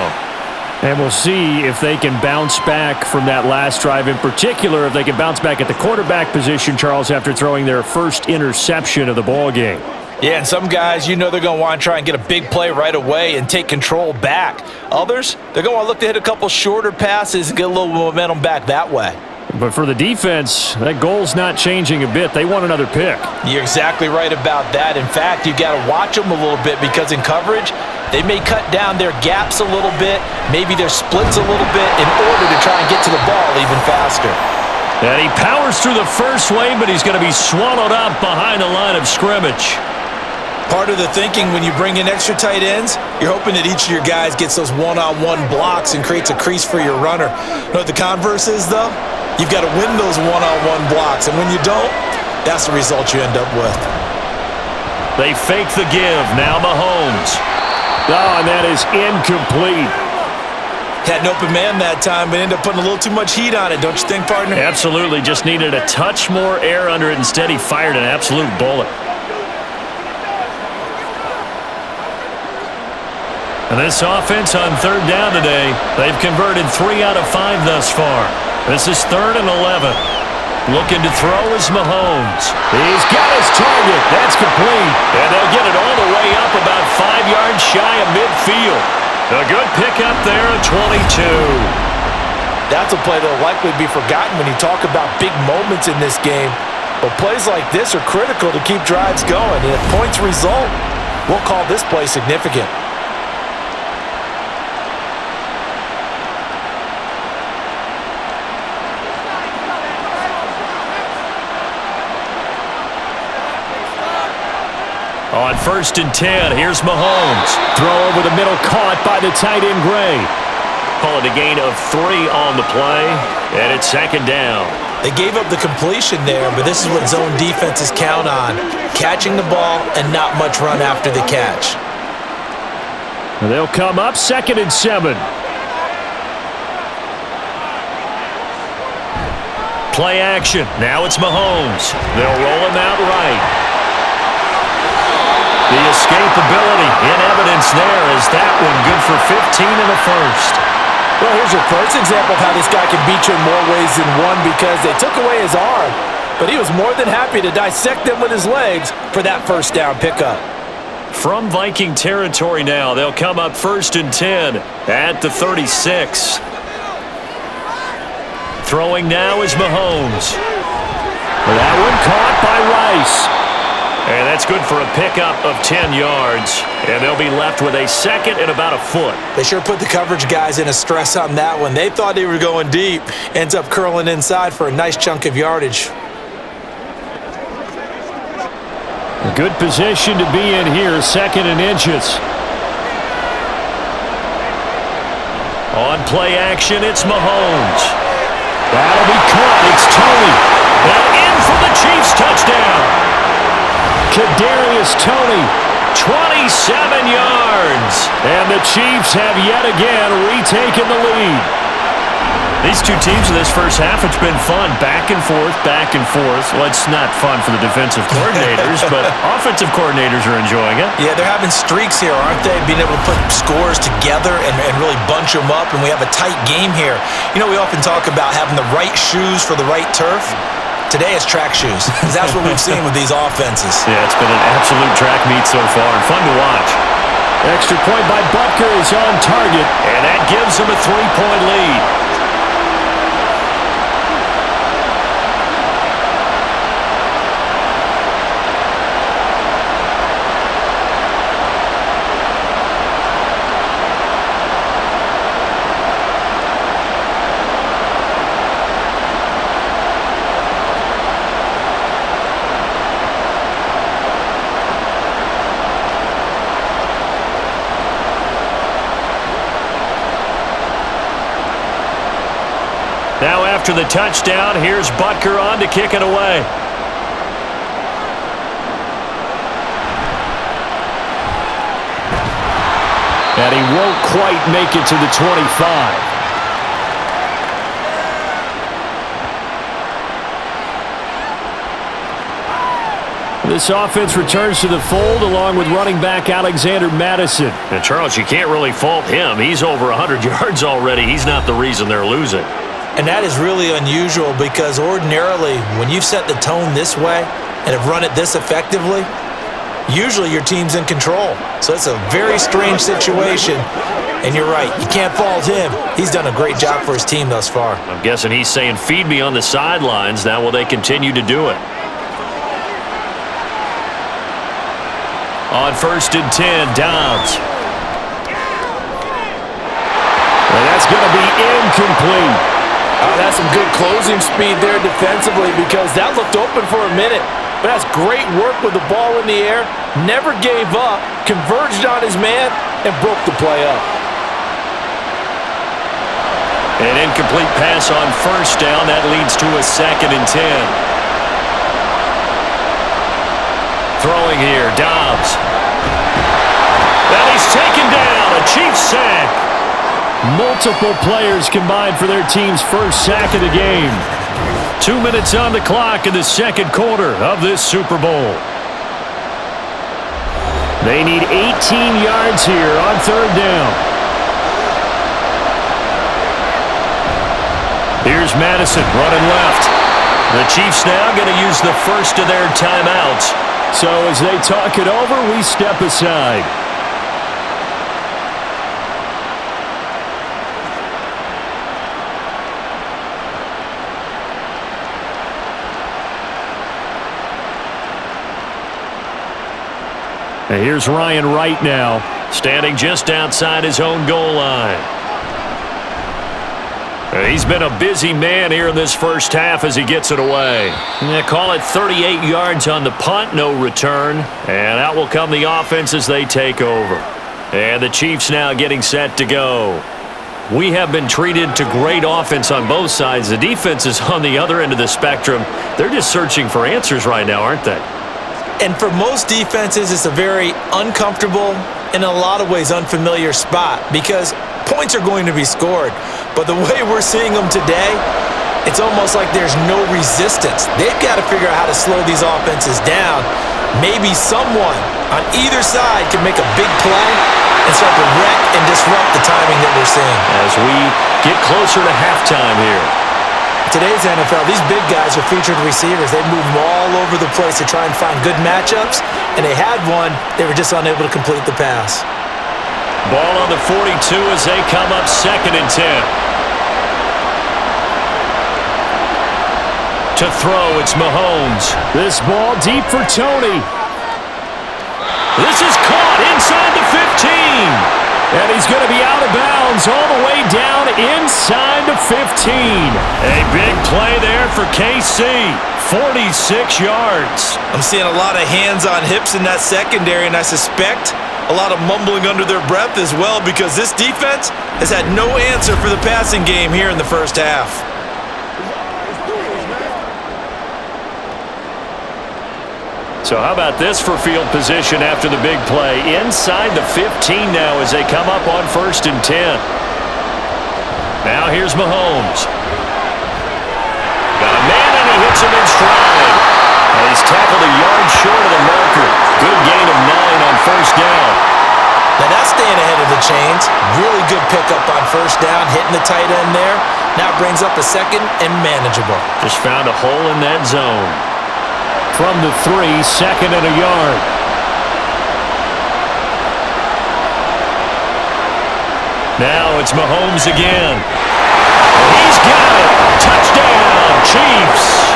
And we'll see if they can bounce back from that last drive, in particular if they can bounce back at the quarterback position, Charles, after throwing their first interception of the ball game. Yeah, and some guys, they're going to want to try and get a big play right away and take control back. Others, they're going to want to look to hit a couple shorter passes and get a little momentum back that way. But for the defense, that goal's not changing a bit. They want another pick. You're exactly right about that. In fact, you got to watch them a little bit because in coverage, they may cut down their gaps a little bit, maybe their splits a little bit in order to try and get to the ball even faster. And he powers through the first wave, but he's going to be swallowed up behind the line of scrimmage. Part of the thinking when you bring in extra tight ends, you're hoping that each of your guys gets those one-on-one blocks and creates a crease for your runner. You know what the converse is, though? You've got to win those one-on-one blocks, and when you don't, that's the result you end up with. They fake the give. Now Mahomes. Oh, and that is incomplete. Had an open man that time, but ended up putting a little too much heat on it, don't you think, partner? Absolutely. Just needed a touch more air under it. Instead, he fired an absolute bullet. And this offense on third down today, they've converted 3 out of 5 thus far. This is 3rd and 11. Looking to throw is Mahomes. He's got his target. That's complete. And they'll get it all the way up about 5 yards shy of midfield. A good pickup there at 22. That's a play that will likely be forgotten when you talk about big moments in this game. But plays like this are critical to keep drives going. And if points result, we'll call this play significant. On 1st and 10, here's Mahomes. Throw over the middle, caught by the tight end Gray. Call it a gain of 3 on the play, and it's 2nd down. They gave up the completion there, but this is what zone defenses count on. Catching the ball and not much run after the catch. They'll come up 2nd and 7. Play action. Now it's Mahomes. They'll roll him out right. The escapability in evidence there is that one good for 15 in the first. Well, here's your first example of how this guy can beat you in more ways than one because they took away his arm, but he was more than happy to dissect them with his legs for that first down pickup. From Viking territory now, they'll come up 1st and 10 at the 36. Throwing now is Mahomes. That one caught by Rice. And that's good for a pickup of 10 yards. And they'll be left with a 2nd and about a foot. They sure put the coverage guys in a stress on that one. They thought they were going deep. Ends up curling inside for a nice chunk of yardage. A good position to be in here, 2nd and inches. On play action, it's Mahomes. That'll be caught. It's Tony. And in for the Chiefs touchdown. Kadarius Toney, 27 yards. And the Chiefs have yet again retaken the lead. These two teams in this first half, it's been fun. Back and forth, back and forth. Well, it's not fun for the defensive coordinators, but offensive coordinators are enjoying it. Yeah, they're having streaks here, aren't they? Being able to put scores together and really bunch them up, and we have a tight game here. You know, we often talk about having the right shoes for the right turf. Today it's track shoes. That's what we've seen with these offenses. Yeah, it's been an absolute track meet so far and fun to watch. Extra point by Butker is on target, and that gives them a 3-point lead. Now after the touchdown, here's Butker on to kick it away. And he won't quite make it to the 25. This offense returns to the fold along with running back Alexander Madison. And Charles, you can't really fault him. He's over 100 yards already. He's not the reason they're losing. And that is really unusual because ordinarily when you've set the tone this way and have run it this effectively, usually your team's in control. So it's a very strange situation. And you're right, you can't fault him. He's done a great job for his team thus far. I'm guessing he's saying, feed me on the sidelines. Now will they continue to do it? On 1st and 10, Dobbs. And that's going to be incomplete. That's some good closing speed there defensively because that looked open for a minute. But that's great work with the ball in the air. Never gave up, converged on his man, and broke the play up. An incomplete pass on 1st down. That leads to a 2nd and 10. Throwing here, Dobbs. And he's taken down. A Chiefs sack. Multiple players combined for their team's first sack of the game. 2 minutes on the clock in the second quarter of this Super Bowl. They need 18 yards here on 3rd down. Here's Madison running left. The Chiefs now going to use the first of their timeouts. So as they talk it over, we step aside. And here's Ryan Wright now, standing just outside his own goal line. He's been a busy man here in this first half as he gets it away. They call it 38 yards on the punt, no return. And out will come the offense as they take over. And the Chiefs now getting set to go. We have been treated to great offense on both sides. The defense is on the other end of the spectrum. They're just searching for answers right now, aren't they? And for most defenses, it's a very uncomfortable, in a lot of ways unfamiliar spot because points are going to be scored. But the way we're seeing them today, it's almost like there's no resistance. They've got to figure out how to slow these offenses down. Maybe someone on either side can make a big play and start to wreck and disrupt the timing that we're seeing. As we get closer to halftime here. Today's NFL, these big guys are featured receivers. They move them all over the place to try and find good matchups, and they had one. They were just unable to complete the pass. Ball on the 42 as they come up 2nd and 10. To throw, it's Mahomes. This ball deep for Tony. This is caught inside the 15. And he's going to be out of bounds all the way down inside the 15. A big play there for KC. 46 yards. I'm seeing a lot of hands on hips in that secondary, and I suspect a lot of mumbling under their breath as well because this defense has had no answer for the passing game here in the first half. So how about this for field position after the big play? Inside the 15 now as they come up on 1st and 10. Now here's Mahomes. Got a man and he hits him in stride. And he's tackled a yard short of the marker. Good gain of 9 on 1st down. Now that's staying ahead of the chains. Really good pickup on 1st down, hitting the tight end there. Now brings up a 2nd and manageable. Just found a hole in that zone. From the 3, 2nd and a yard. Now it's Mahomes again. He's got it. Touchdown, Chiefs.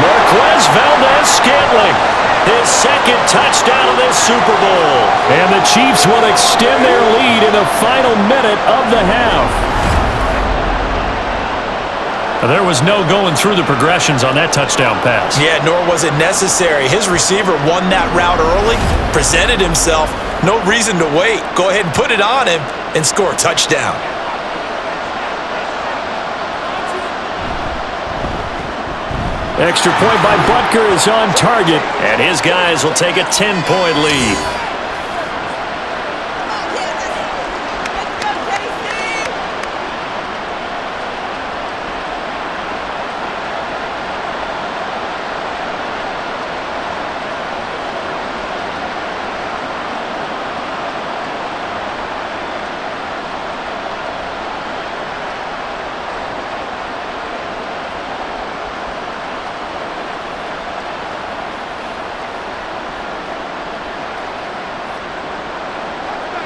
Marquez Valdez-Scantling, his 2nd touchdown of this Super Bowl. And the Chiefs will extend their lead in the final minute of the half. There was no going through the progressions on that touchdown pass. Yeah, nor was it necessary. His receiver won that route early, presented himself. No reason to wait. Go ahead and put it on him and score a touchdown. Extra point by Butker is on target, and his guys will take a 10-point lead.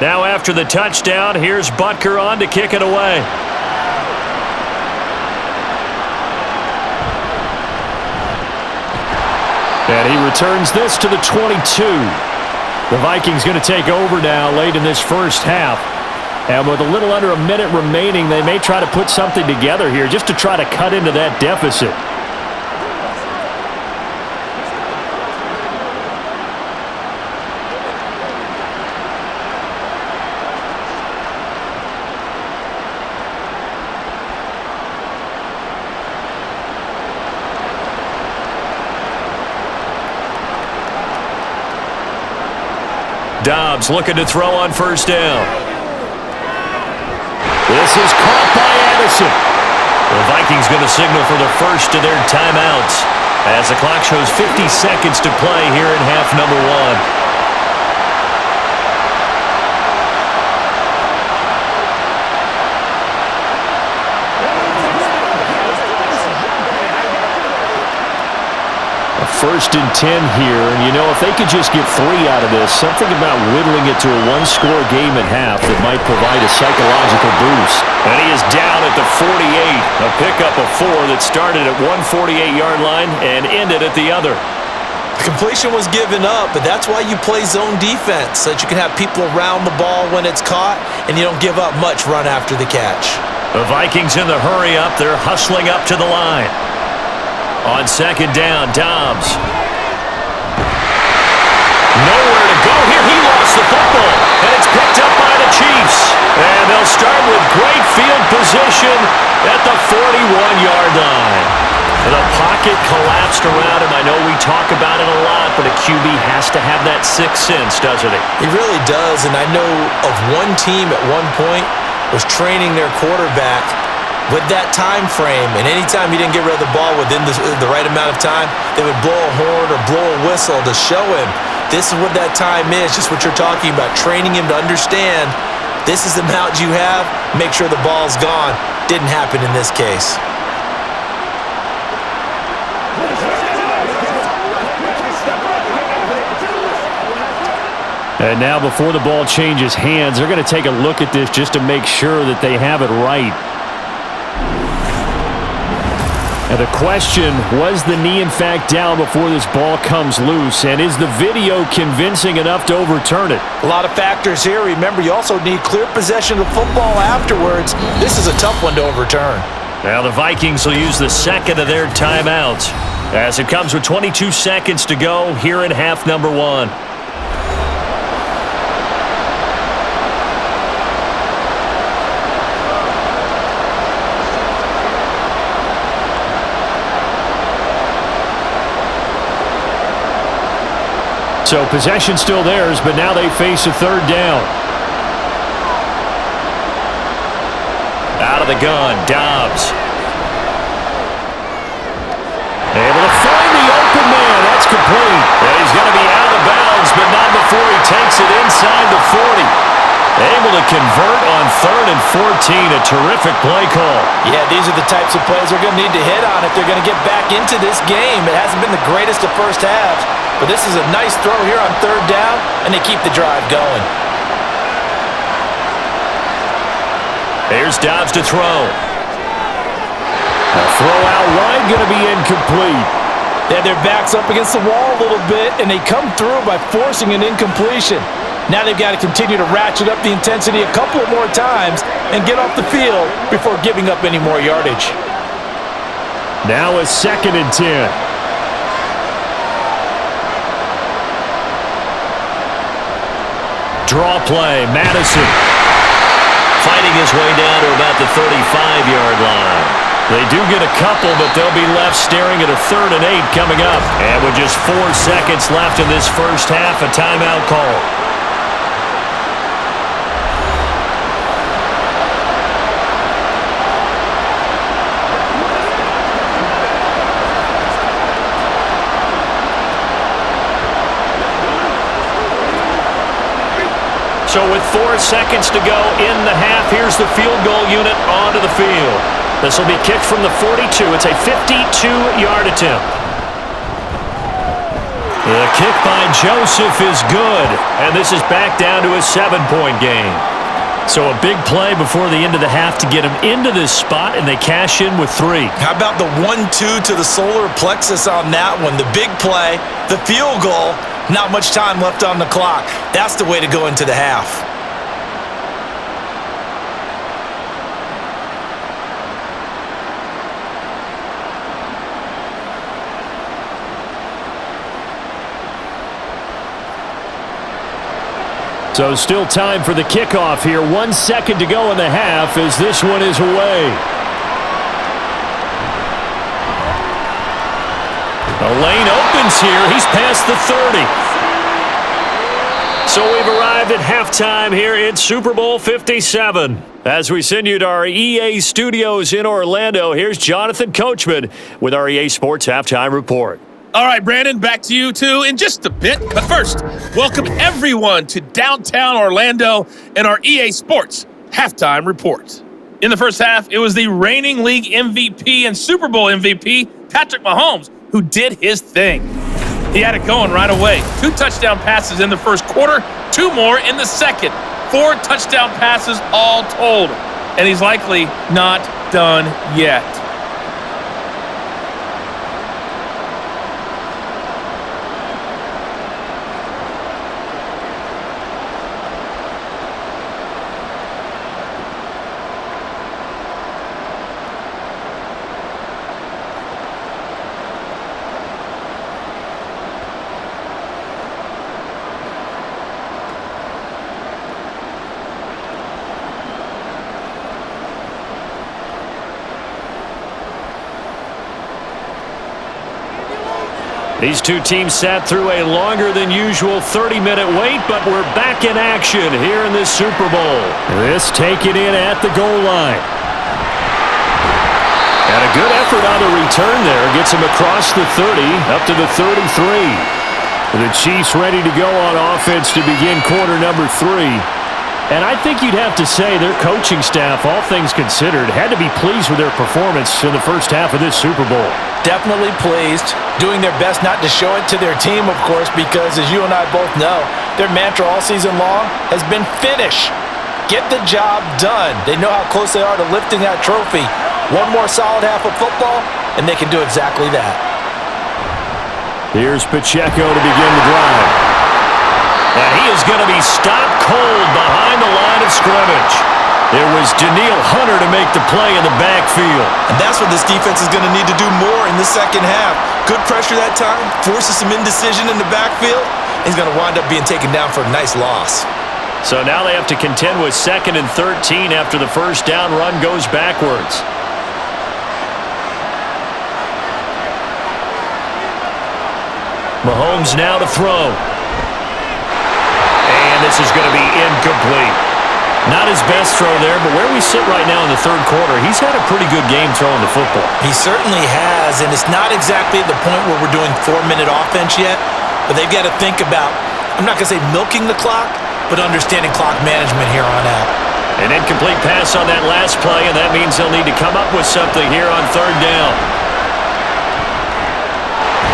Now after the touchdown, here's Butker on to kick it away. And he returns this to the 22. The Vikings going to take over now late in this first half. And with a little under a minute remaining, they may try to put something together here just to try to cut into that deficit. Dobbs looking to throw on first down. This is caught by Addison. The Vikings going to signal for the first of their timeouts as the clock shows 50 seconds to play here in half number 1. First and 10 here, and you know, if they could just get 3 out of this, something about whittling it to a one-score game at half that might provide a psychological boost. And he is down at the 48, a pickup of 4 that started at one 48-yard line and ended at the other. The completion was given up, but that's why you play zone defense, so that you can have people around the ball when it's caught, and you don't give up much run after the catch. The Vikings in the hurry-up, they're hustling up to the line. On second down, Dobbs. Nowhere to go here. He lost the football, and it's picked up by the Chiefs. And they'll start with great field position at the 41-yard line. The pocket collapsed around him. I know we talk about it a lot, but a QB has to have that sixth sense, doesn't he? He really does, and I know of one team at one point was training their quarterback with that time frame, and anytime he didn't get rid of the ball within the right amount of time, they would blow a horn or blow a whistle to show him this is what that time is, just what you're talking about, training him to understand this is the amount you have, make sure the ball's gone. Didn't happen in this case. And now before the ball changes hands, they're going to take a look at this just to make sure that they have it right. And the question, was the knee in fact down before this ball comes loose? And is the video convincing enough to overturn it? A lot of factors here. Remember, you also need clear possession of the football afterwards. This is a tough one to overturn. Now the Vikings will use the second of their timeouts as it comes with 22 seconds to go here in half number 1. So possession still theirs, but now they face a third down. Out of the gun, Dobbs. Able to find the open man. That's complete. And he's going to be out of bounds, but not before he takes it inside the 40. Able to convert on 3rd and 14. A terrific play call. Yeah, these are the types of plays they're going to need to hit on if they're going to get back into this game. It hasn't been the greatest of first halves, but this is a nice throw here on 3rd down, and they keep the drive going. Here's Dobbs to throw. A throw out wide, going to be incomplete. They had their backs up against the wall a little bit, and they come through by forcing an incompletion. Now they've got to continue to ratchet up the intensity a couple of more times and get off the field before giving up any more yardage. Now a 2nd and 10. Draw play, Madison. Fighting his way down to about the 35-yard line. They do get a couple, but they'll be left staring at a 3rd and 8 coming up. And with just 4 seconds left in this first half, a timeout call. So with 4 seconds to go in the half, here's the field goal unit onto the field. This will be kicked from the 42. It's a 52-yard attempt. The kick by Joseph is good, and this is back down to a 7-point game. So a big play before the end of the half to get them into this spot, and they cash in with 3. How about the 1-2 to the solar plexus on that one? The big play, the field goal, not much time left on the clock. That's the way to go into the half. So still time for the kickoff here. 1 second to go in the half as this one is away. The lane opens here. He's past the 30. So we've arrived at halftime here in Super Bowl 57. As we send you to our EA studios in Orlando, here's Jonathan Coachman with our EA Sports Halftime Report. All right, Brandon, back to you, too, in just a bit. But first, welcome everyone to downtown Orlando and our EA Sports Halftime Report. In the first half, it was the reigning league MVP and Super Bowl MVP, Patrick Mahomes, who did his thing. He had it going right away. 2 touchdown passes in the first quarter, 2 more in the second. 4 touchdown passes all told. And he's likely not done yet. These two teams sat through a longer than usual 30-minute wait, but we're back in action here in this Super Bowl. This taken in at the goal line. And a good effort on the return there. Gets him across the 30, up to the 33. The Chiefs ready to go on offense to begin quarter number 3. And I think you'd have to say their coaching staff, all things considered, had to be pleased with their performance in the first half of this Super Bowl. Definitely pleased, doing their best not to show it to their team, of course, because as you and I both know, their mantra all season long has been finish. Get the job done. They know how close they are to lifting that trophy. One more solid half of football, and they can do exactly that. Here's Pacheco to begin the drive. And he is going to be stopped cold behind the line of scrimmage. It was Danielle Hunter to make the play in the backfield. And that's what this defense is going to need to do more in the second half. Good pressure that time, forces some indecision in the backfield. He's going to wind up being taken down for a nice loss. So now they have to contend with 2nd and 13 after the first down run goes backwards. Mahomes now to throw. And this is going to be incomplete. Not his best throw there, but where we sit right now in the third quarter, he's had a pretty good game throwing the football. He certainly has, and it's not exactly at the point where we're doing 4-minute offense yet, but they've got to think about, I'm not going to say milking the clock, but understanding clock management here on out. An incomplete pass on that last play, and that means they'll need to come up with something here on 3rd down.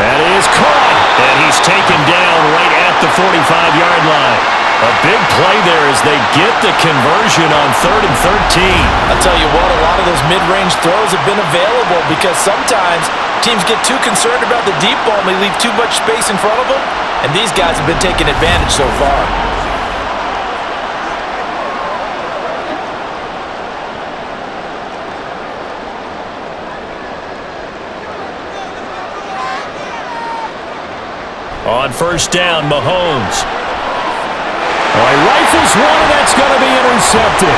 That is caught, and he's taken down right at the 45-yard line. A big play there as they get the conversion on 3rd and 13. I'll tell you what, a lot of those mid-range throws have been available because sometimes teams get too concerned about the deep ball and they leave too much space in front of them, and these guys have been taking advantage so far. On 1st down, Mahomes. He rifles one, and that's going to be intercepted.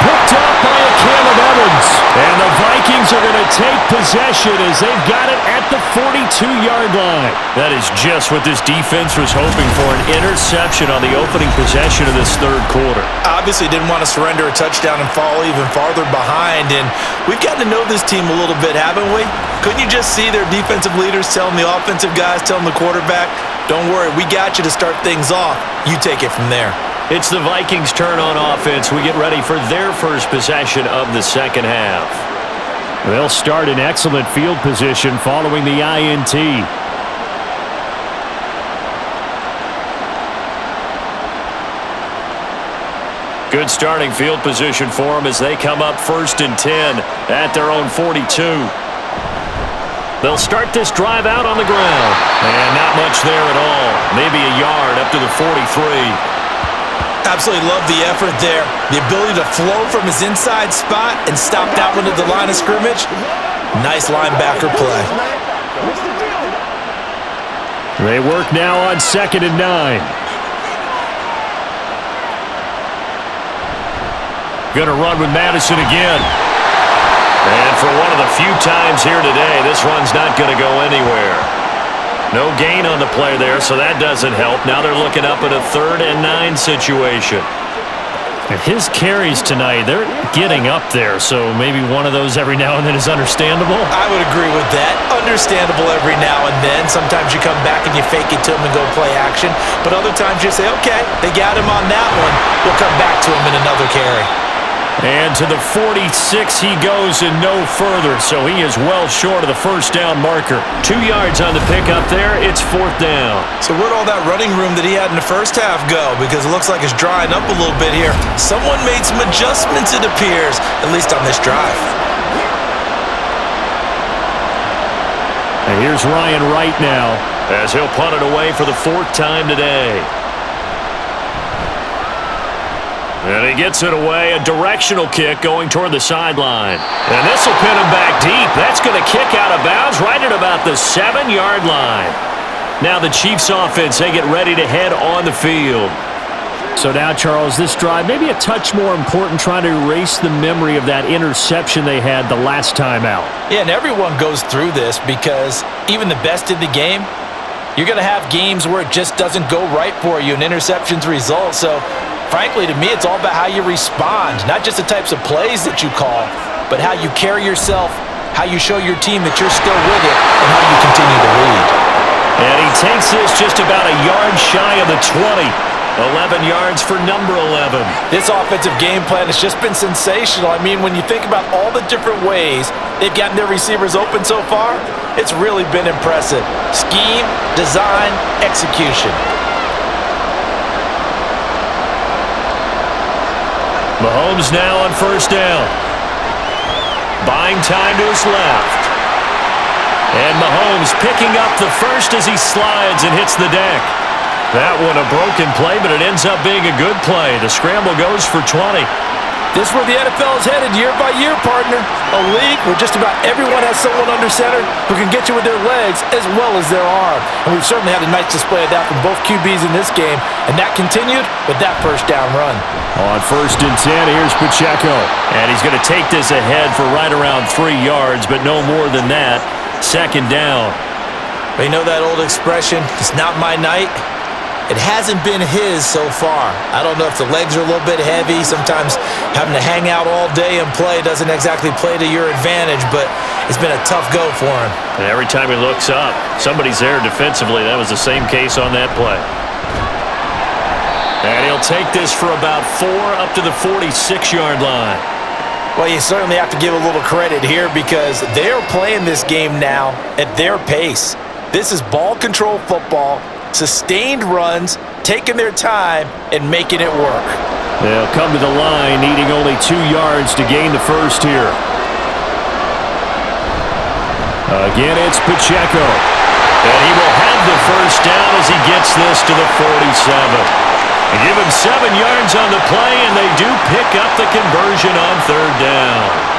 Picked up by a Caleb Evans. And the Vikings are going to take possession as they've got it at the 42-yard line. That is just what this defense was hoping for, an interception on the opening possession of this third quarter. Obviously didn't want to surrender a touchdown and fall even farther behind, and we've gotten to know this team a little bit, haven't we? Couldn't you just see their defensive leaders telling the offensive guys, telling the quarterback, don't worry, we got you to start things off. You take it from there. It's the Vikings' turn on offense. We get ready for their first possession of the second half. They'll start in excellent field position following the INT. Good starting field position for them as they come up 1st and 10 at their own 42. They'll start this drive out on the ground. And not much there at all. Maybe a yard up to the 43. Absolutely love the effort there. The ability to flow from his inside spot and stop that one at the line of scrimmage. Nice linebacker play. They work now on 2nd and 9. Going to run with Madison again. And for one of the few times here today, this run's not going to go anywhere. No gain on the play there, so that doesn't help. Now they're looking up at a 3rd and 9 situation. And his carries tonight, they're getting up there, so maybe one of those every now and then is understandable. I would agree with that. Understandable every now and then. Sometimes you come back and you fake it to him and go play action. But other times you say, okay, they got him on that one. We'll come back to him in another carry. And to the 46 he goes and no further, so he is well short of the 1st down marker. 2 yards on the pickup there. It's 4th down. So where'd all that running room that he had in the first half go? Because it looks like it's drying up a little bit here. Someone made some adjustments, it appears, at least on this drive. And here's Ryan Wright now as he'll punt it away for the 4th time today. And he gets it away, a directional kick going toward the sideline. And this will pin him back deep. That's going to kick out of bounds right at about the 7-yard line. Now the Chiefs offense, they get ready to head on the field. So now, Charles, this drive maybe a touch more important, trying to erase the memory of that interception they had the last time out. Yeah, and everyone goes through this because even the best in the game, you're going to have games where it just doesn't go right for you and interceptions result. So frankly, to me, it's all about how you respond, not just the types of plays that you call, but how you carry yourself, how you show your team that you're still with it, and how you continue to lead. And he takes this just about a yard shy of the 20. 11 yards for number 11. This offensive game plan has just been sensational. I mean, when you think about all the different ways they've gotten their receivers open so far, it's really been impressive. Scheme, design, execution. Mahomes now on 1st down. Buying time to his left. And Mahomes picking up the first as he slides and hits the deck. That one a broken play, but it ends up being a good play. The scramble goes for 20. This is where the NFL is headed year by year, partner. A league where just about everyone has someone under center who can get you with their legs as well as their arm. And we've certainly had a nice display of that from both QBs in this game, and that continued with that 1st down run. On 1st and 10, here's Pacheco. And he's going to take this ahead for right around 3 yards, but no more than that. 2nd down. But you know that old expression, it's not my night? It hasn't been his so far. I don't know if the legs are a little bit heavy. Sometimes having to hang out all day and play doesn't exactly play to your advantage, but it's been a tough go for him. And every time he looks up, somebody's there defensively. That was the same case on that play. And he'll take this for about 4 up to the 46-yard line. Well, you certainly have to give a little credit here because they're playing this game now at their pace. This is ball control football. Sustained runs, taking their time, and making it work. They'll come to the line, needing only 2 yards to gain the first here. Again, it's Pacheco. And he will have the 1st down as he gets this to the 47. They give him 7 yards on the play, and they do pick up the conversion on 3rd down.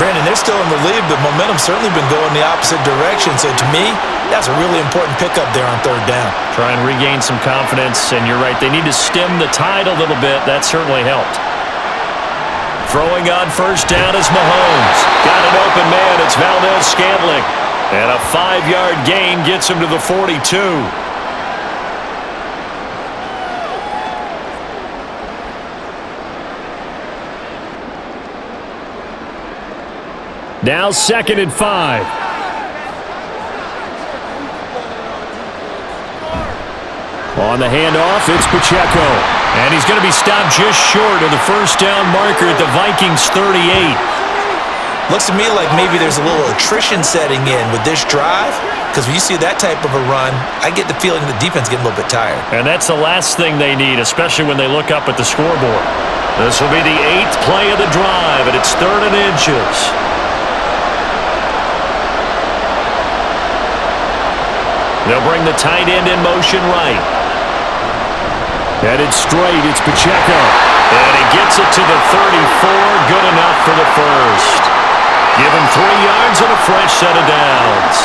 Brandon, they're still in the lead, but momentum's certainly been going the opposite direction. So to me, that's a really important pickup there on 3rd down. Try and regain some confidence, and you're right, they need to stem the tide a little bit. That certainly helped. Throwing on 1st down is Mahomes. Got an open man, it's Valdez-Scantling. And a 5-yard gain gets him to the 42. Now 2nd and 5. On the handoff, it's Pacheco. And he's going to be stopped just short of the 1st down marker at the Vikings 38. Looks to me like maybe there's a little attrition setting in with this drive, because when you see that type of a run, I get the feeling the defense getting a little bit tired. And that's the last thing they need, especially when they look up at the scoreboard. This will be the 8th play of the drive, and it's 3rd and inches. They'll bring the tight end in motion right. Headed straight, it's Pacheco. And he gets it to the 34, good enough for the first. Give him 3 yards and a fresh set of downs.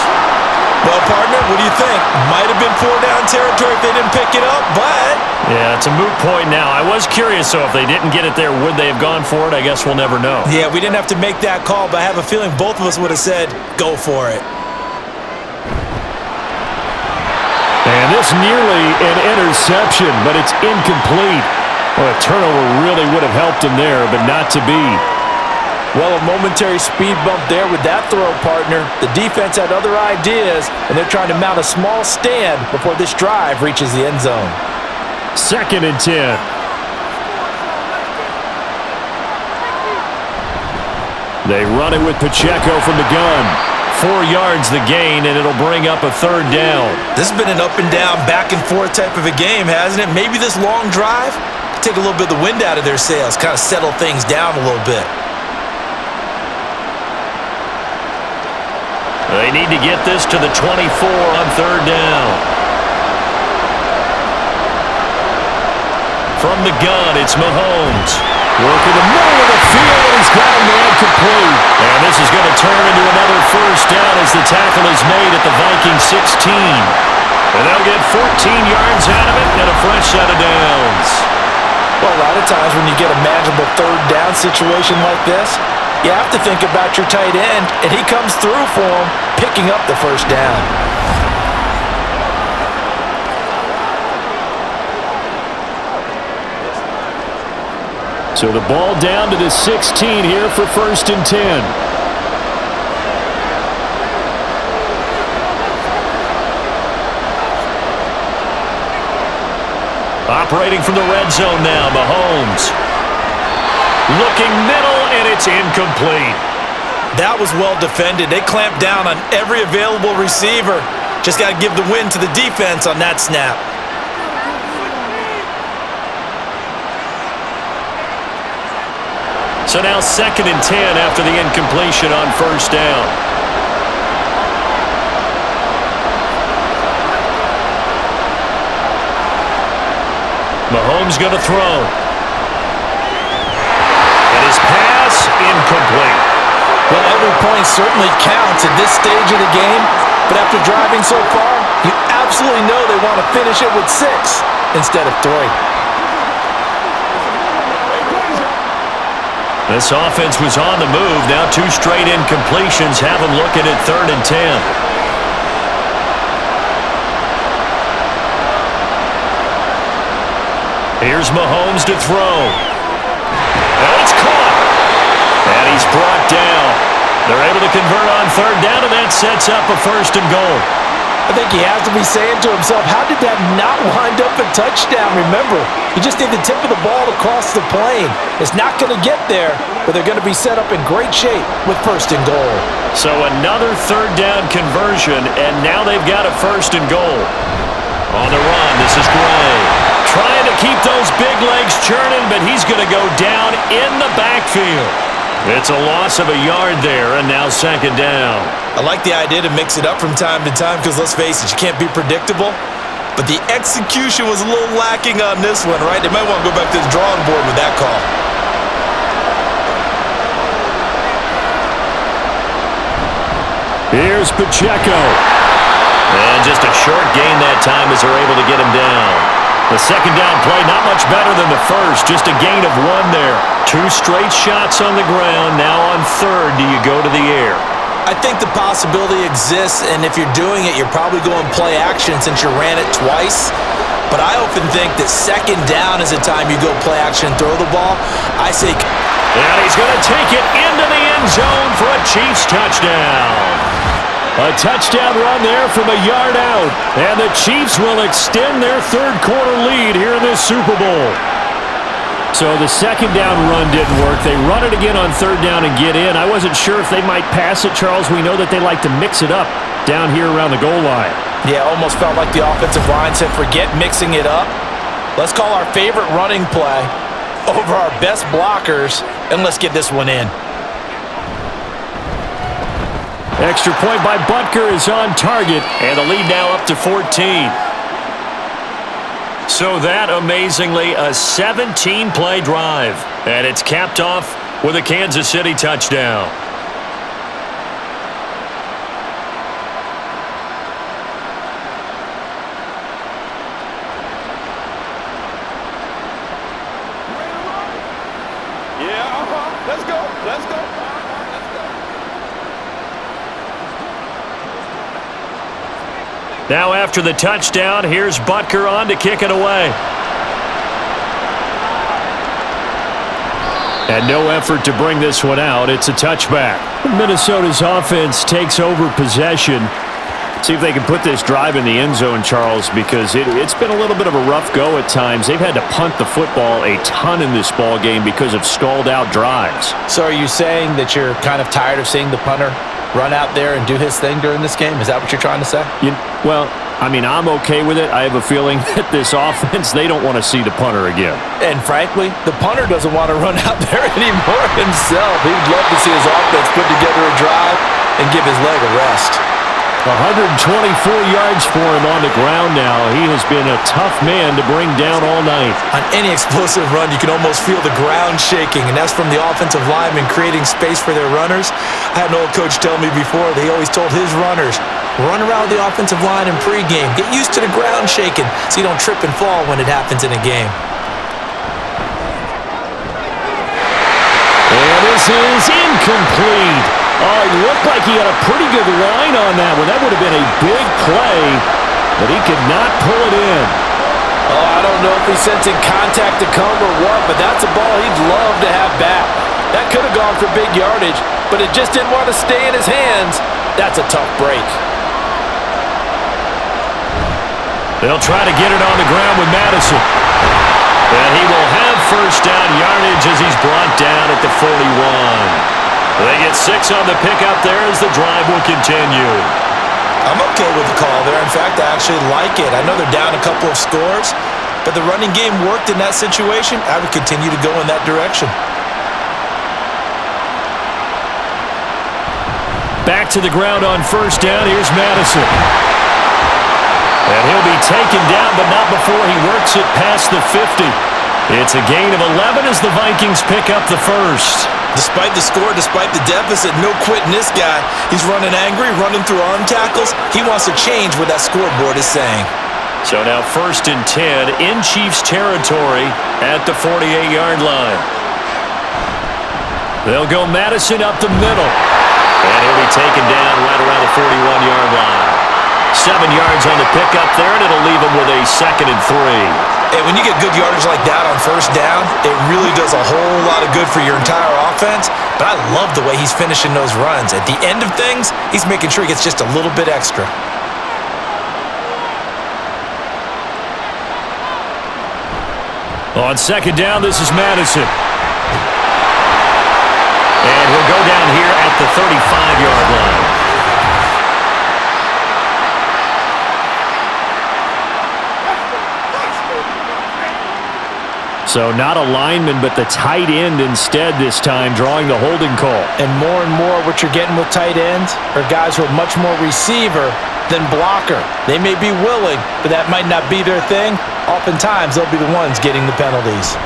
Well, partner, what do you think? Might have been 4-down territory if they didn't pick it up, but... Yeah, it's a moot point now. I was curious, so if they didn't get it there, would they have gone for it? I guess we'll never know. Yeah, we didn't have to make that call, but I have a feeling both of us would have said, go for it. And this nearly an interception, but it's incomplete. Well, a turnover really would have helped him there, but not to be. Well, a momentary speed bump there with that throw, partner. The defense had other ideas, and they're trying to mount a small stand before this drive reaches the end zone. 2nd and 10. They run it with Pacheco from the gun. 4 yards the gain, and it'll bring up a 3rd down. This has been an up-and-down, back-and-forth type of a game, hasn't it? Maybe this long drive take a little bit of the wind out of their sails, kind of settle things down a little bit. They need to get this to the 24 on 3rd down. From the gun, it's Mahomes. Working the middle of the field, and he's got a man complete. And this is going to turn into another 1st down as the tackle is made at the Vikings 16. And they'll get 14 yards out of it and a fresh set of downs. Well, a lot of times when you get a manageable 3rd down situation like this, you have to think about your tight end, and he comes through for him, picking up the 1st down. So the ball down to the 16 here for 1st and 10. Operating from the red zone now, Mahomes. Looking middle, and it's incomplete. That was well defended. They clamped down on every available receiver. Just got to give the win to the defense on that snap. So now 2nd and 10 after the incompletion on 1st down. Mahomes going to throw. And his pass incomplete. Well, every point certainly counts at this stage of the game, but after driving so far, you absolutely know they want to finish it with 6 instead of 3. This offense was on the move. Now 2 straight incompletions have them looking at 3rd and 10. Here's Mahomes to throw. And it's caught. And he's brought down. They're able to convert on 3rd down, and that sets up a 1st and goal. I think he has to be saying to himself, how did that not wind up a touchdown? Remember, you just need the tip of the ball to cross the plane. It's not going to get there, but they're going to be set up in great shape with 1st and goal. So another 3rd down conversion, and now they've got a 1st and goal. On the run, this is Gray. Trying to keep those big legs churning, but he's going to go down in the backfield. It's a loss of a yard there, and now 2nd down. I like the idea to mix it up from time to time because, let's face it, you can't be predictable. But the execution was a little lacking on this one, right? They might want to go back to the drawing board with that call. Here's Pacheco. And just a short gain that time as they're able to get him down. The 2nd down play, not much better than the 1st, just a gain of 1 there. 2 straight shots on the ground. Now on 3rd, do you go to the air? I think the possibility exists, and if you're doing it, you're probably going play action since you ran it twice. But I often think that 2nd down is the time you go play action and throw the ball. I say... And he's going to take it into the end zone for a Chiefs touchdown. A touchdown run there from a yard out. And the Chiefs will extend their 3rd quarter lead here in this Super Bowl. So the 2nd down run didn't work. They run it again on 3rd down and get in. I wasn't sure if they might pass it, Charles. We know that they like to mix it up down here around the goal line. Yeah, almost felt like the offensive line said, forget mixing it up. Let's call our favorite running play over our best blockers, and let's get this one in. Extra point by Butker is on target, and the lead now up to 14. So that, amazingly, a 17-play drive, and it's capped off with a Kansas City touchdown. Let's go. Now after the touchdown, here's Butker on to kick it away. And no effort to bring this one out. It's a touchback. Minnesota's offense takes over possession. See if they can put this drive in the end zone, Charles, because it's been a little bit of a rough go at times. They've had to punt the football a ton in this ball game because of stalled-out drives. So are you saying that you're kind of tired of seeing the punter run out there and do his thing during this game? Is that what you're trying to say? Well, I mean, I'm okay with it. I have a feeling that this offense, they don't want to see the punter again. And frankly, the punter doesn't want to run out there anymore himself. He'd love to see his offense put together a drive and give his leg a rest. 124 yards for him on the ground now. He has been a tough man to bring down all night. On any explosive run, you can almost feel the ground shaking, and that's from the offensive linemen creating space for their runners. I had an old coach tell me before, they always told his runners, run around the offensive line in pregame. Get used to the ground shaking so you don't trip and fall when it happens in a game. And this is incomplete. Oh, it looked like he had a pretty good line on that one. That would have been a big play, but he could not pull it in. Oh, I don't know if he's sensing contact to come or what, but that's a ball he'd love to have back. That could have gone for big yardage, but it just didn't want to stay in his hands. That's a tough break. They'll try to get it on the ground with Madison. And he will have first down yardage as he's brought down at the 41. They get 6 on the pickup there as the drive will continue. I'm okay with the call there. In fact, I actually like it. I know they're down a couple of scores, but the running game worked in that situation. I would continue to go in that direction. Back to the ground on first down. Here's Madison. And he'll be taken down, but not before he works it past the 50. It's a gain of 11 as the Vikings pick up the first. Despite the score, despite the deficit, no quitting this guy. He's running angry, running through arm tackles. He wants to change what that scoreboard is saying. So now 1st and 10 in Chiefs territory at the 48-yard line. They'll go Madison up the middle. And he'll be taken down right around the 41-yard line. 7 yards on the pickup there, and it'll leave him with a 2nd and 3. And when you get good yardage like that on first down, it really does a whole lot of good for your entire offense. But I love the way he's finishing those runs. At the end of things, he's making sure he gets just a little bit extra. On 2nd down, this is Madison. And he'll go down here at the 35-yard line. So not a lineman, but the tight end instead this time, drawing the holding call. And more what you're getting with tight ends are guys who are much more receiver than blocker. They may be willing, but that might not be their thing. Oftentimes, they'll be the ones getting the penalties.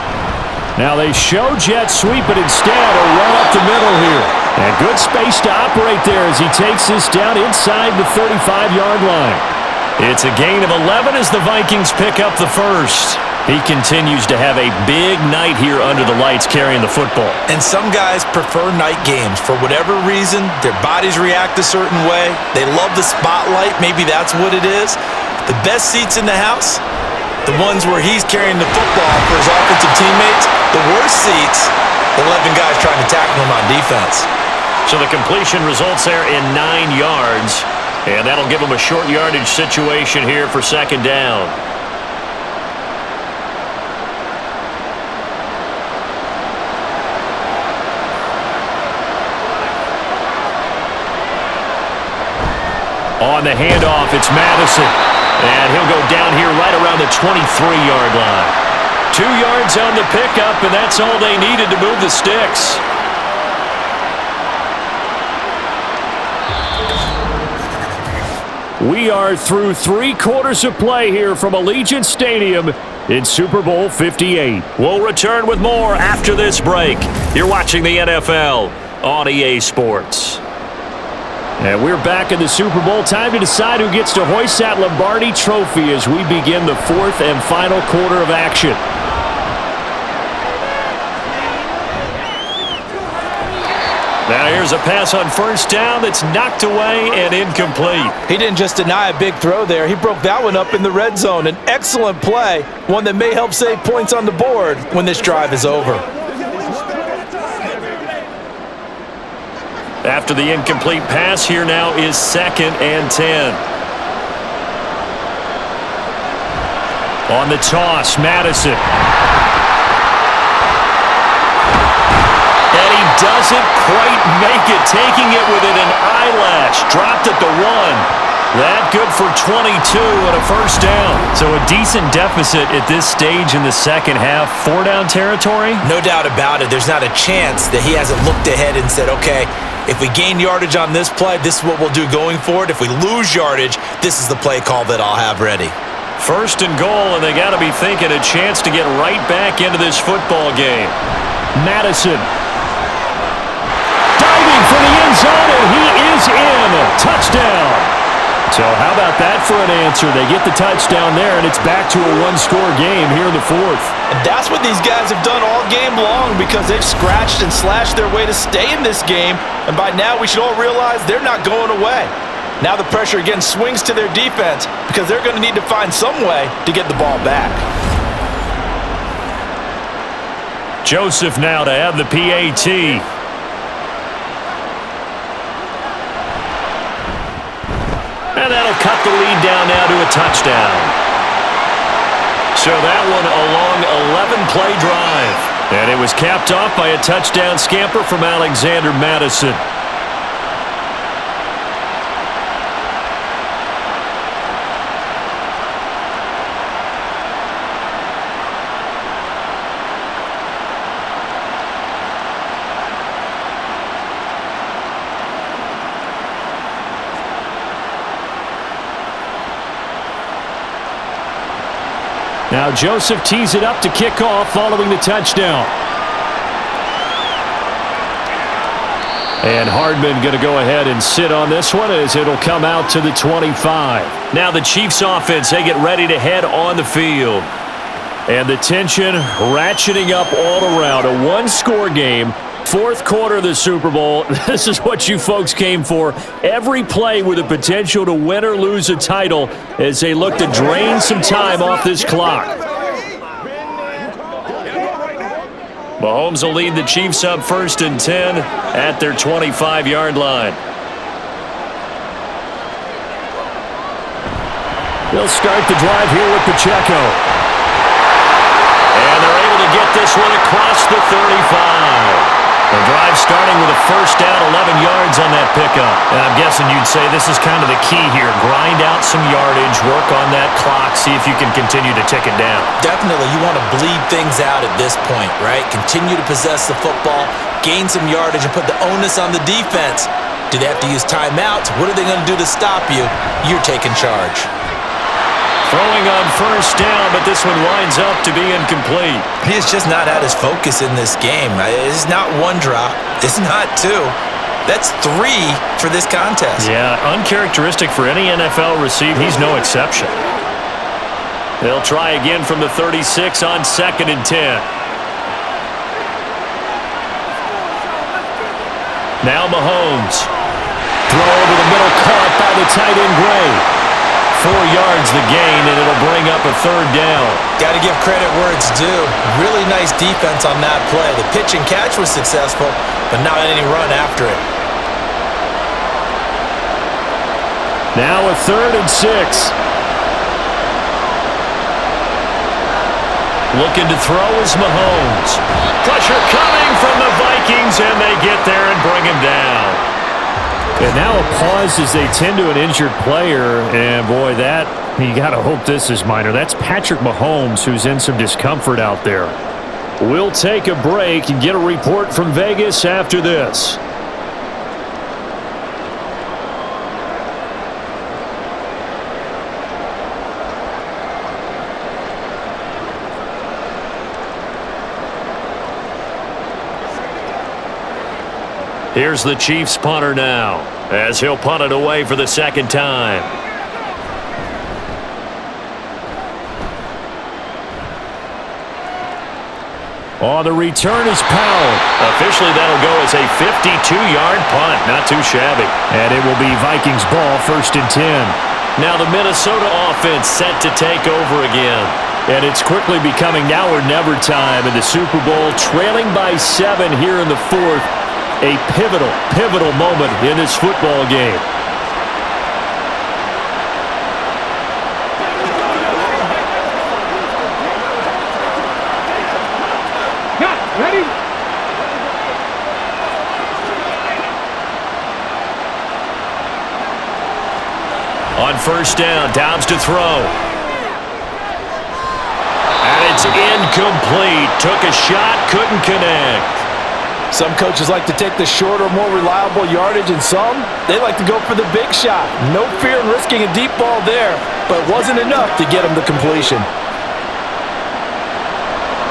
Now they show jet sweep, but instead a run up the middle here. And good space to operate there as he takes this down inside the 35-yard line. It's a gain of 11 as the Vikings pick up the first. He continues to have a big night here under the lights carrying the football. And some guys prefer night games. For whatever reason, their bodies react a certain way. They love the spotlight. Maybe that's what it is. The best seats in the house, the ones where he's carrying the football for his offensive teammates. The worst seats, the 11 guys trying to tackle him on defense. So the completion results there in 9 yards. And that'll give him a short yardage situation here for 2nd down. On the handoff, it's Madison. And he'll go down here right around the 23-yard line. 2 yards on the pickup, and that's all they needed to move the sticks. We are through 3 quarters of play here from Allegiant Stadium in Super Bowl 58. We'll return with more after this break. You're watching the NFL on EA Sports. And we're back in the Super Bowl. Time to decide who gets to hoist that Lombardi trophy as we begin the 4th and final quarter of action. Now here's a pass on first down that's knocked away and incomplete. He didn't just deny a big throw there. He broke that one up in the red zone. An excellent play, one that may help save points on the board when this drive is over. After the incomplete pass, here now is 2nd and 10. On the toss, Madison. And he doesn't quite make it, taking it within an eyelash. Dropped at the 1. That good for 22 and a first down. So a decent deficit at this stage in the second half. 4-down territory? No doubt about it. There's not a chance that he hasn't looked ahead and said, okay, if we gain yardage on this play, this is what we'll do going forward. If we lose yardage, this is the play call that I'll have ready. 1st and goal, and they got to be thinking a chance to get right back into this football game. Madison. Diving for the end zone, and he is in. Touchdown. So how about that for an answer? They get the touchdown there, and it's back to a 1-score game here in the 4th. And that's what these guys have done all game long because they've scratched and slashed their way to stay in this game. And by now, we should all realize they're not going away. Now the pressure again swings to their defense because they're going to need to find some way to get the ball back. Joseph now to have the PAT. And that'll cut the lead down now to a touchdown. So that one a long 11-play drive. And it was capped off by a touchdown scamper from Alexander Madison. Now Joseph tees it up to kick off following the touchdown. And Hardman going to go ahead and sit on this one as it'll come out to the 25. Now the Chiefs offense, they get ready to head on the field. And the tension ratcheting up all around. A 1-score game. 4th quarter of the Super Bowl. This is what you folks came for. Every play with the potential to win or lose a title as they look to drain some time off this clock. Mahomes will lead the Chiefs up 1st and 10 at their 25-yard line. They'll start the drive here with Pacheco. And they're able to get this one across the 35. The drive starting with a first down, 11 yards on that pickup. And I'm guessing you'd say this is kind of the key here. Grind out some yardage, work on that clock, see if you can continue to tick it down. Definitely, you want to bleed things out at this point, right? Continue to possess the football, gain some yardage, and put the onus on the defense. Do they have to use timeouts? What are they going to do to stop you? You're taking charge. Throwing on first down, but this one winds up to be incomplete. He's just not at his focus in this game. It's not 1 drop. It's not 2. That's 3 for this contest. Yeah, uncharacteristic for any NFL receiver. He's no exception. They'll try again from the 36 on 2nd and 10. Now Mahomes. Throw over the middle, caught by the tight end Gray. 4 yards the gain, and it'll bring up a 3rd down. Got to give credit where it's due. Really nice defense on that play. The pitch and catch was successful, but not any run after it. Now a 3rd and 6. Looking to throw is Mahomes. Pressure coming from the Vikings, and they get there and bring him down. And now a pause as they tend to an injured player, and boy, that You got to hope this is minor. That's Patrick Mahomes who's in some discomfort out there. We'll take a break and get a report from Vegas after this. Here's the Chiefs punter now, as he'll punt it away for the second time. Oh, the return is Powell. Officially, that'll go as a 52-yard punt. Not too shabby. And it will be Vikings ball, 1st and 10. Now the Minnesota offense set to take over again. And it's quickly becoming now or never time in the Super Bowl, trailing by 7 here in the 4th. A pivotal moment in this football game. Ready? On 1st down, Dobbs to throw. And it's incomplete. Took a shot, couldn't connect. Some coaches like to take the shorter, more reliable yardage, and some, they like to go for the big shot. No fear in risking a deep ball there, but it wasn't enough to get him the completion.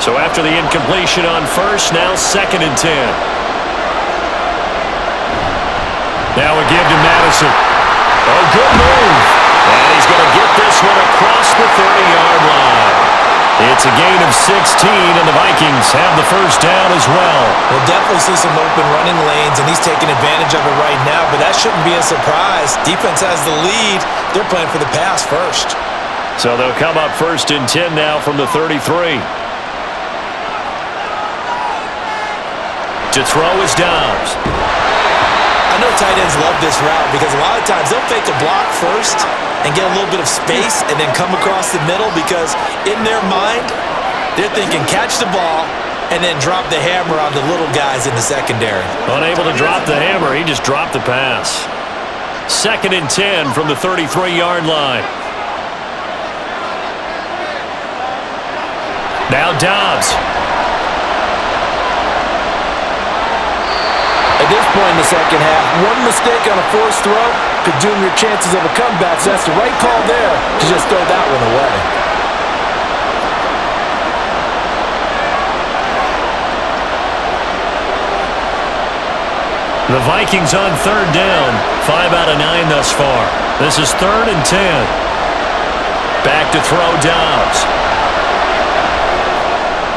So after the incompletion on 1st, now 2nd and 10. Now a give to Madison. Oh, good move. And he's going to get this one across the 30-yard line. It's a gain of 16, and the Vikings have the 1st down as well. We'll definitely see some open running lanes, and he's taking advantage of it right now, but that shouldn't be a surprise. Defense has the lead. They're playing for the pass first. So they'll come up 1st and 10 now from the 33. To throw is Dobbs. I know tight ends love this route because a lot of times they'll fake a block first and get a little bit of space and then come across the middle because in their mind, they're thinking catch the ball and then drop the hammer on the little guys in the secondary. Unable to drop the hammer, he just dropped the pass. 2nd and 10 from the 33-yard line. Now Dobbs. At this point in the second half, one mistake on a forced throw could doom your chances of a comeback, so that's the right call there to just throw that one away. The Vikings on 3rd down, 5 out of 9 thus far. This is 3rd and 10. Back to throw Dobbs.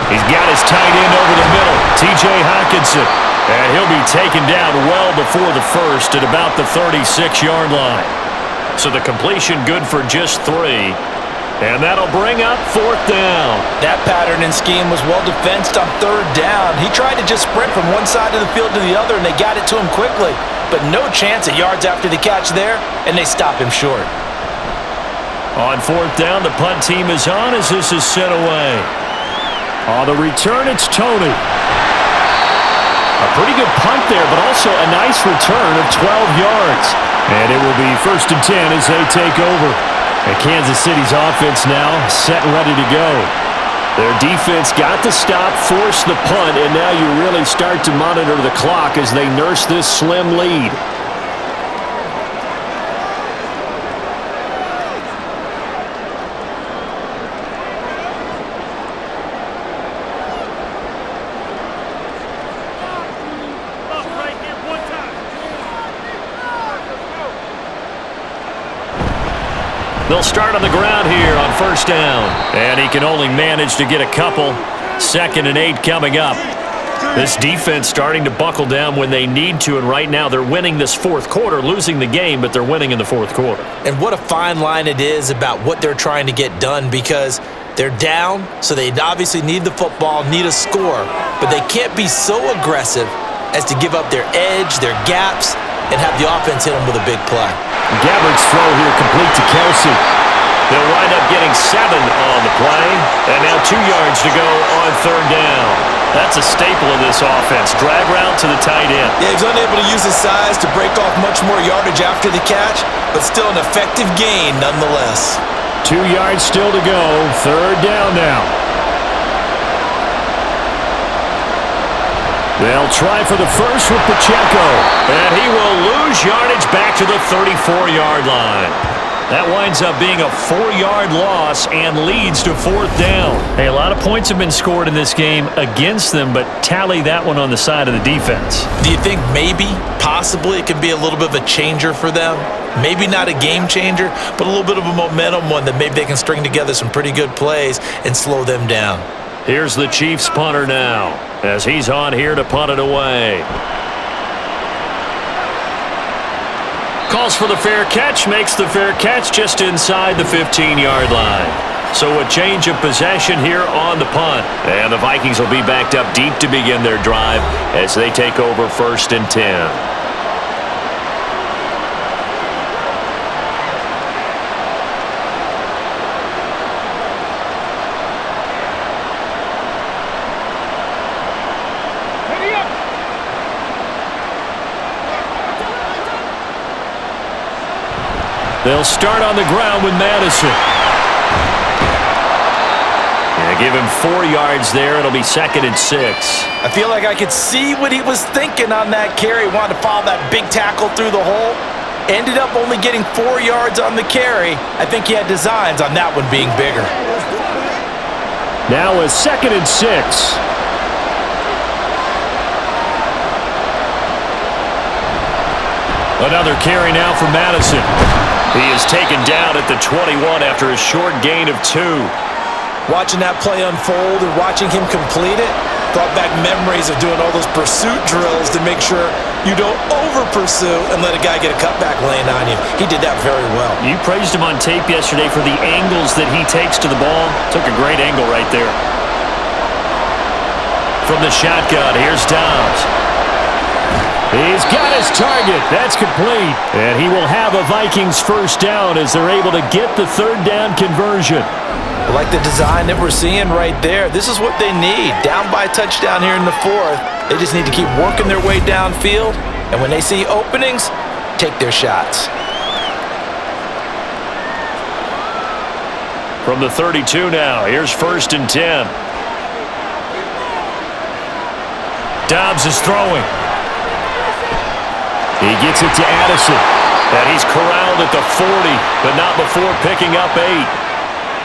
He's got his tight end over the middle, T.J. Hockenson. And he'll be taken down well before the 1st at about the 36-yard line. So the completion good for just 3. And that'll bring up 4th down. That pattern and scheme was well defensed on 3rd down. He tried to just sprint from one side of the field to the other, and they got it to him quickly. But no chance at yards after the catch there, and they stop him short. On 4th down, the punt team is on as this is sent away. On the return, it's Tony. A pretty good punt there, but also a nice return of 12 yards. And it will be 1st and 10 as they take over. And Kansas City's offense now set and ready to go. Their defense got the stop, forced the punt, and now you really start to monitor the clock as they nurse this slim lead. They'll start on the ground here on 1st down. And he can only manage to get a couple. 2nd and 8 coming up. This defense starting to buckle down when they need to, and right now they're winning this 4th quarter, losing the game, but they're winning in the 4th quarter. And what a fine line it is about what they're trying to get done because they're down, so they obviously need the football, need a score, but they can't be so aggressive as to give up their edge, their gaps, and have the offense hit them with a big play. Gabbard's throw here complete to Kelsey. They'll wind up getting 7 on the play. And now 2 yards to go on 3rd down. That's a staple of this offense. Drag route to the tight end. Yeah, he's unable to use his size to break off much more yardage after the catch, but still an effective gain nonetheless. 2 yards still to go. Third down now. They'll try for the first with Pacheco. And he will lose yardage back to the 34-yard line. That winds up being a 4-yard loss and leads to fourth down. Hey, a lot of points have been scored in this game against them, but tally that one on the side of the defense. Do you think maybe, possibly, it could be a little bit of a changer for them? Maybe not a game changer, but a little bit of a momentum one that maybe they can string together some pretty good plays and slow them down. Here's the Chiefs punter now as he's on here to punt it away. Calls for the fair catch, makes the fair catch just inside the 15-yard line. So a change of possession here on the punt. And the Vikings will be backed up deep to begin their drive as they take over 1st and 10. They'll start on the ground with Madison. Yeah, give him 4 yards there. It'll be 2nd and 6. I feel like I could see what he was thinking on that carry. Wanted to follow that big tackle through the hole. Ended up only getting 4 yards on the carry. I think he had designs on that one being bigger. Now a 2nd and 6. Another carry now for Madison. He is taken down at the 21 after a short gain of 2. Watching that play unfold and watching him complete it brought back memories of doing all those pursuit drills to make sure you don't over-pursue and let a guy get a cutback lane on you. He did that very well. You praised him on tape yesterday for the angles that he takes to the ball. Took a great angle right there. From the shotgun, here's Dobbs. He's got his target. That's complete. And he will have a Vikings first down as they're able to get the 3rd down conversion. I like the design that we're seeing right there. This is what they need. Down by a touchdown here in the 4th. They just need to keep working their way downfield. And when they see openings, take their shots. From the 32 now, here's 1st and 10. Dobbs is throwing. He gets it to Addison. And he's corralled at the 40, but not before picking up 8.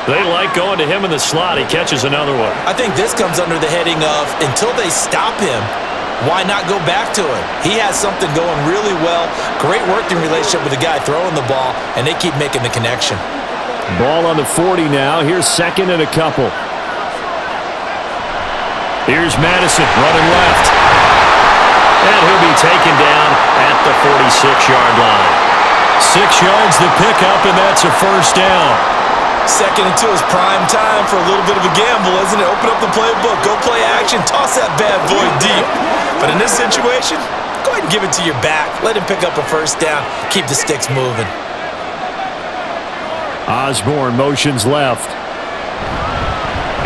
They like going to him in the slot. He catches another one. I think this comes under the heading of, until they stop him, why not go back to him? He has something going really well. Great working relationship with the guy throwing the ball, and they keep making the connection. Ball on the 40 now. Here's 2nd and a couple. Here's Madison running left. And he'll be taken down at the 46-yard line. 6 yards to pick up, and that's a first down. 2nd and 2 is prime time for a little bit of a gamble, isn't it? Open up the playbook, go play action, toss that bad boy deep. But in this situation, go ahead and give it to your back. Let him pick up a first down. Keep the sticks moving. Osborne motions left.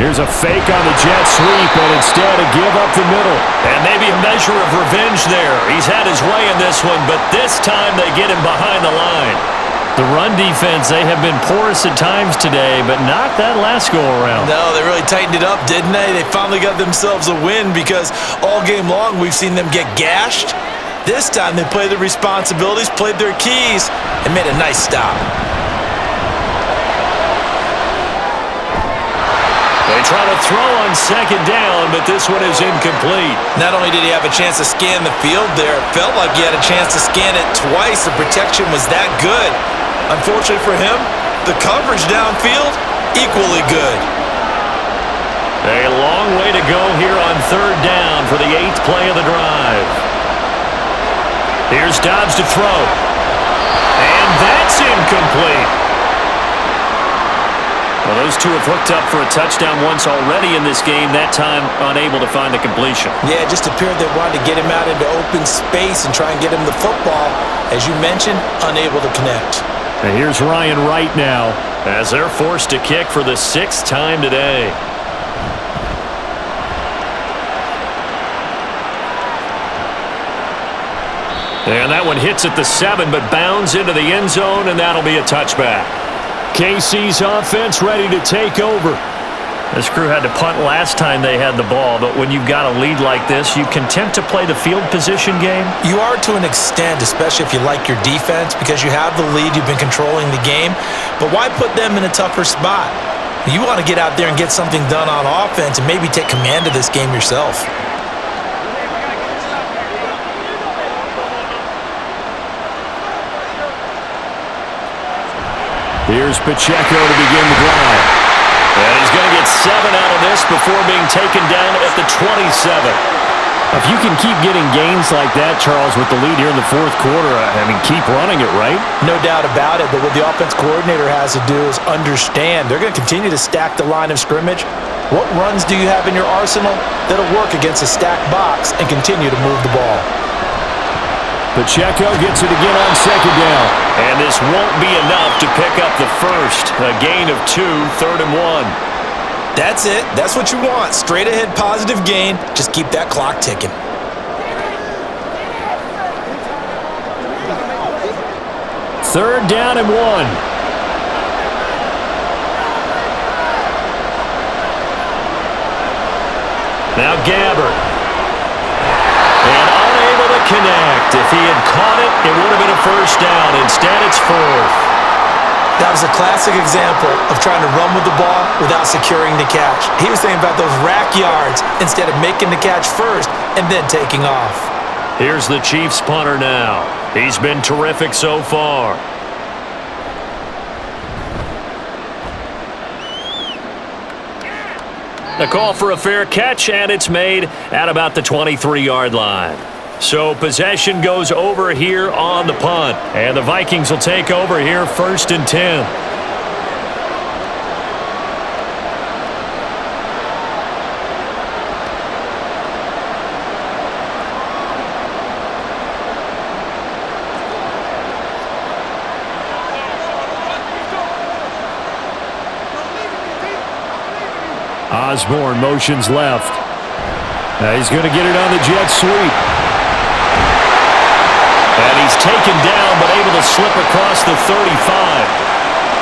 Here's a fake on the jet sweep, and instead a give up the middle. And maybe a measure of revenge there. He's had his way in this one, but this time they get him behind the line. The run defense, they have been porous at times today, but not that last go-around. No, they really tightened it up, didn't they? They finally got themselves a win because all game long we've seen them get gashed. This time they played their responsibilities, played their keys, and made a nice stop. They try to throw on 2nd down, but this one is incomplete. Not only did he have a chance to scan the field there, it felt like he had a chance to scan it twice. The protection was that good. Unfortunately for him, the coverage downfield, equally good. A long way to go here on 3rd down for the 8th play of the drive. Here's Dobbs to throw. And that's incomplete. Well, those two have hooked up for a touchdown once already in this game, that time unable to find the completion. Yeah, it just appeared they wanted to get him out into open space and try and get him the football. As you mentioned, unable to connect. And here's Ryan Wright now. As they're forced to kick for the 6th time today. And that one hits at the 7, but bounds into the end zone, and that'll be a touchback. KC's offense ready to take over. This crew had to punt last time they had the ball, but when you've got a lead like this, you content to play the field position game? You are to an extent, especially if you like your defense, because you have the lead, you've been controlling the game. But why put them in a tougher spot? You want to get out there and get something done on offense and maybe take command of this game yourself. Here's Pacheco to begin the drive. And he's going to get 7 out of this before being taken down at the 27. If you can keep getting gains like that, Charles, with the lead here in the fourth quarter, keep running it, right? No doubt about it, but what the offense coordinator has to do is understand they're going to continue to stack the line of scrimmage. What runs do you have in your arsenal that'll work against a stacked box and continue to move the ball? Pacheco gets it again on second down. And this won't be enough to pick up the first. A gain of 2, 3rd and 1. That's it. That's what you want. Straight ahead positive gain. Just keep that clock ticking. Third down and 1. Now Gabbert. And unable to connect. If he had caught it, it would have been a first down. Instead, it's 4th. That was a classic example of trying to run with the ball without securing the catch. He was thinking about those rack yards instead of making the catch first and then taking off. Here's the Chiefs punter now. He's been terrific so far. The call for a fair catch, and it's made at about the 23-yard line. So possession goes over here on the punt. And the Vikings will take over here 1st and 10. Osborne motions left. He's going to get it on the jet sweep. And he's taken down, but able to slip across the 35.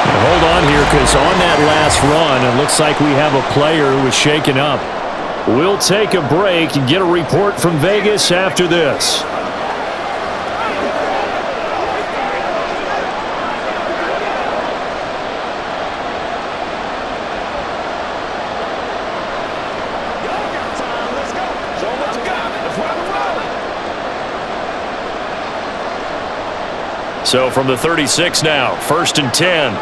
And hold on here, because on that last run, it looks like we have a player who was shaken up. We'll take a break and get a report from Vegas after this. So from the 36 now, 1st and 10.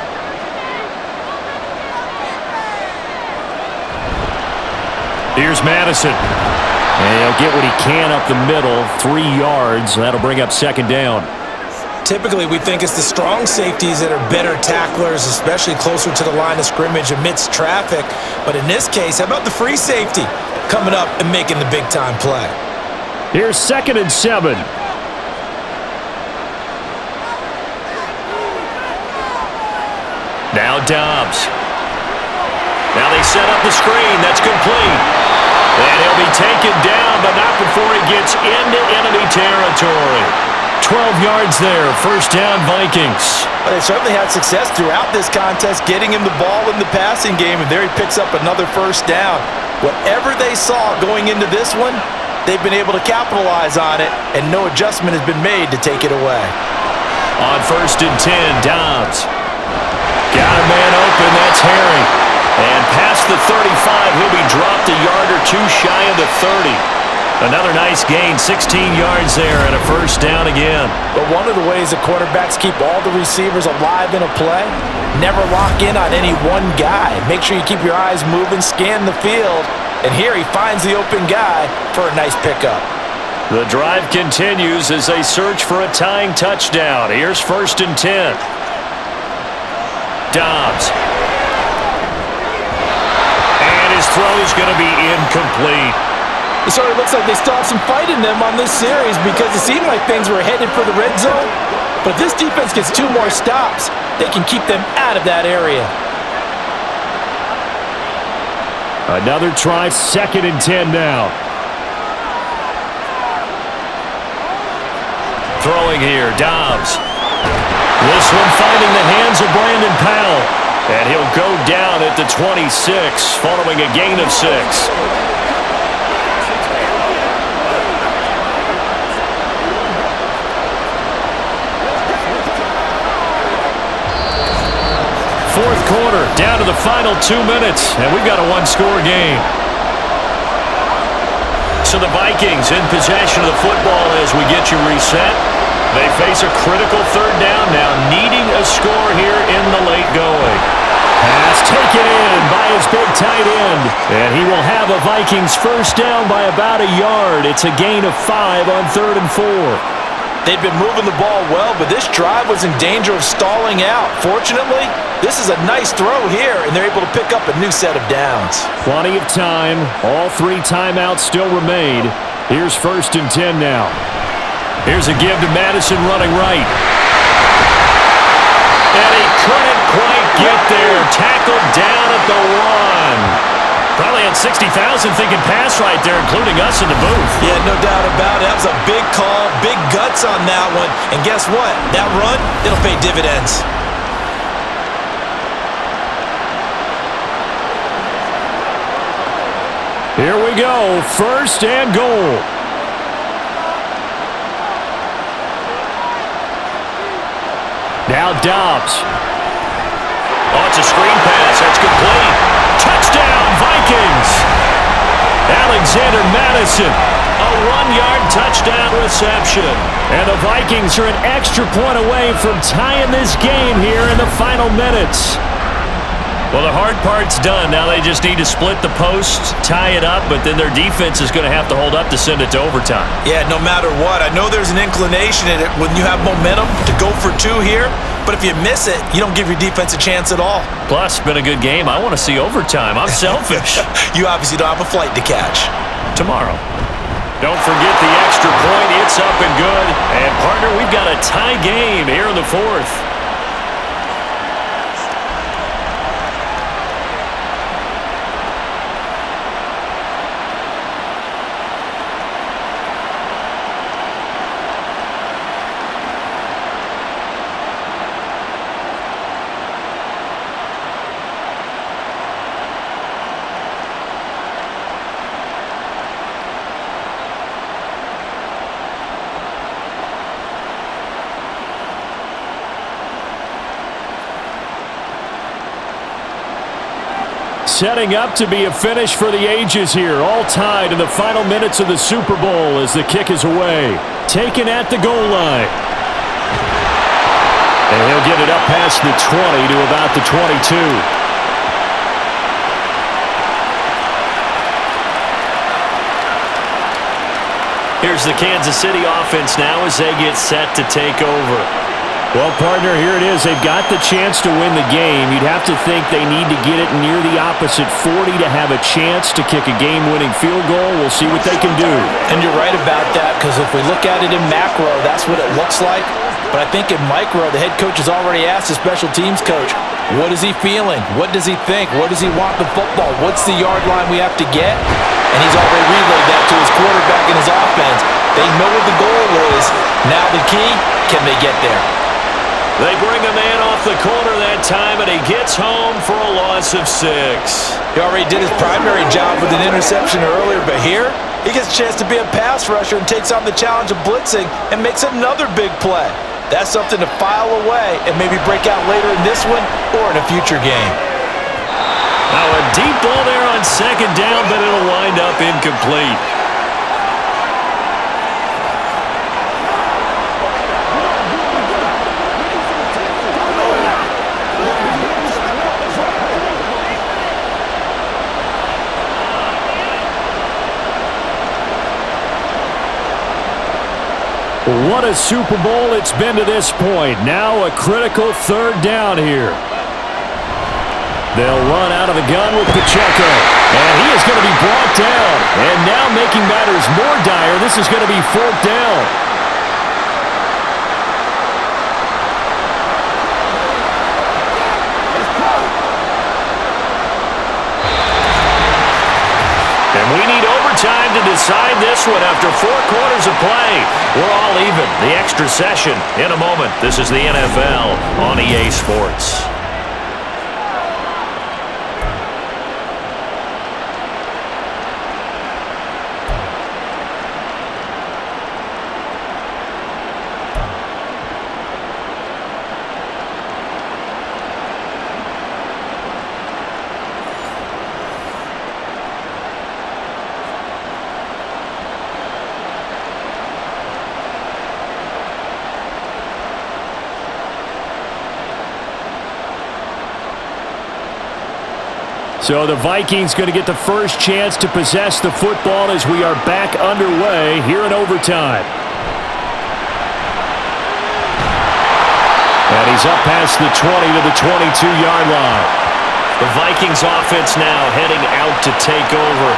Here's Madison. And he'll get what he can up the middle, 3 yards. That'll bring up 2nd down. Typically, we think it's the strong safeties that are better tacklers, especially closer to the line of scrimmage amidst traffic. But in this case, how about the free safety coming up and making the big-time play? Here's 2nd and 7. Now Dobbs. Now they set up the screen. That's complete. And he'll be taken down, but not before he gets into enemy territory. 12 yards there. 1st down, Vikings. But they certainly had success throughout this contest, getting him the ball in the passing game, and there he picks up another 1st down. Whatever they saw going into this one, they've been able to capitalize on it, and no adjustment has been made to take it away. On 1st and 10, Dobbs. Got a man open, that's Harry. And past the 35, he'll be dropped a yard or 2 shy of the 30. Another nice gain, 16 yards there, and a 1st down again. But one of the ways that quarterbacks keep all the receivers alive in a play, never lock in on any one guy. Make sure you keep your eyes moving, scan the field, and here he finds the open guy for a nice pickup. The drive continues as they search for a tying touchdown. Here's 1st and 10. Dobbs. And his throw's going to be incomplete. It sort of looks like they still have some fight in them on this series because it seemed like things were headed for the red zone. But if this defense gets 2 more stops, they can keep them out of that area. Another try, 2nd and 10 now. Throwing here, Dobbs. This one finding the hands of Brandon Powell. And he'll go down at the 26 following a gain of 6. Fourth quarter, down to the final 2 minutes, and we've got a one-score game. So the Vikings in possession of the football as we get you reset. They face a critical third down now, needing a score here in the late going. Pass taken in by his big tight end, and he will have a Vikings first down by about a yard. It's a gain of 5 on 3rd and 4. They've been moving the ball well, but this drive was in danger of stalling out. Fortunately, this is a nice throw here, and they're able to pick up a new set of downs. Plenty of time. All 3 timeouts still remain. Here's 1st and 10 now. Here's a give to Madison running right. And he couldn't quite get there. Tackled down at the 1. Probably had 60,000 thinking pass right there, including us in the booth. Yeah, no doubt about it. That was a big call, big guts on that one. And guess what? That run, it'll pay dividends. Here we go. 1st and goal. Now Dobbs. Oh, it's a screen pass. That's complete. Touchdown, Vikings. Alexander Madison, a 1-yard touchdown reception. And the Vikings are an extra point away from tying this game here in the final minutes. Well, the hard part's done. Now they just need to split the posts, tie it up, but then their defense is going to have to hold up to send it to overtime. Yeah, no matter what. I know there's an inclination in it when you have momentum to go for 2 here, but if you miss it, you don't give your defense a chance at all. Plus, it's been a good game. I want to see overtime. I'm selfish. You obviously don't have a flight to catch. Tomorrow. Don't forget the extra point. It's up and good. And, partner, we've got a tie game here in the 4th. Setting up to be a finish for the ages here. All tied in the final minutes of the Super Bowl as the kick is away. Taken at the goal line. And he'll get it up past the 20 to about the 22. Here's the Kansas City offense now as they get set to take over. Well, partner, here it is. They've got the chance to win the game. You'd have to think they need to get it near the opposite 40 to have a chance to kick a game-winning field goal. We'll see what they can do. And you're right about that, because if we look at it in macro, that's what it looks like. But I think in micro, the head coach has already asked the special teams coach, what is he feeling? What does he think? Where does he want the football? What's the yard line we have to get? And he's already relayed that to his quarterback and his offense. They know what the goal is. Now the key, can they get there? They bring a man off the corner that time, and he gets home for a loss of 6. He already did his primary job with an interception earlier, but here, he gets a chance to be a pass rusher and takes on the challenge of blitzing and makes another big play. That's something to file away and maybe break out later in this one or in a future game. Now a deep ball there on 2nd down, but it'll wind up incomplete. What a Super Bowl it's been to this point. Now a critical 3rd down here. They'll run out of the gun with Pacheco. And he is going to be brought down. And now making matters more dire, this is going to be 4th down. And we need overtime to decide this one after 4 quarters of play. We're all even. The extra session in a moment. This is the NFL on EA Sports. So the Vikings going to get the first chance to possess the football as we are back underway here in overtime. And he's up past the 20 to the 22-yard line. The Vikings offense now heading out to take over.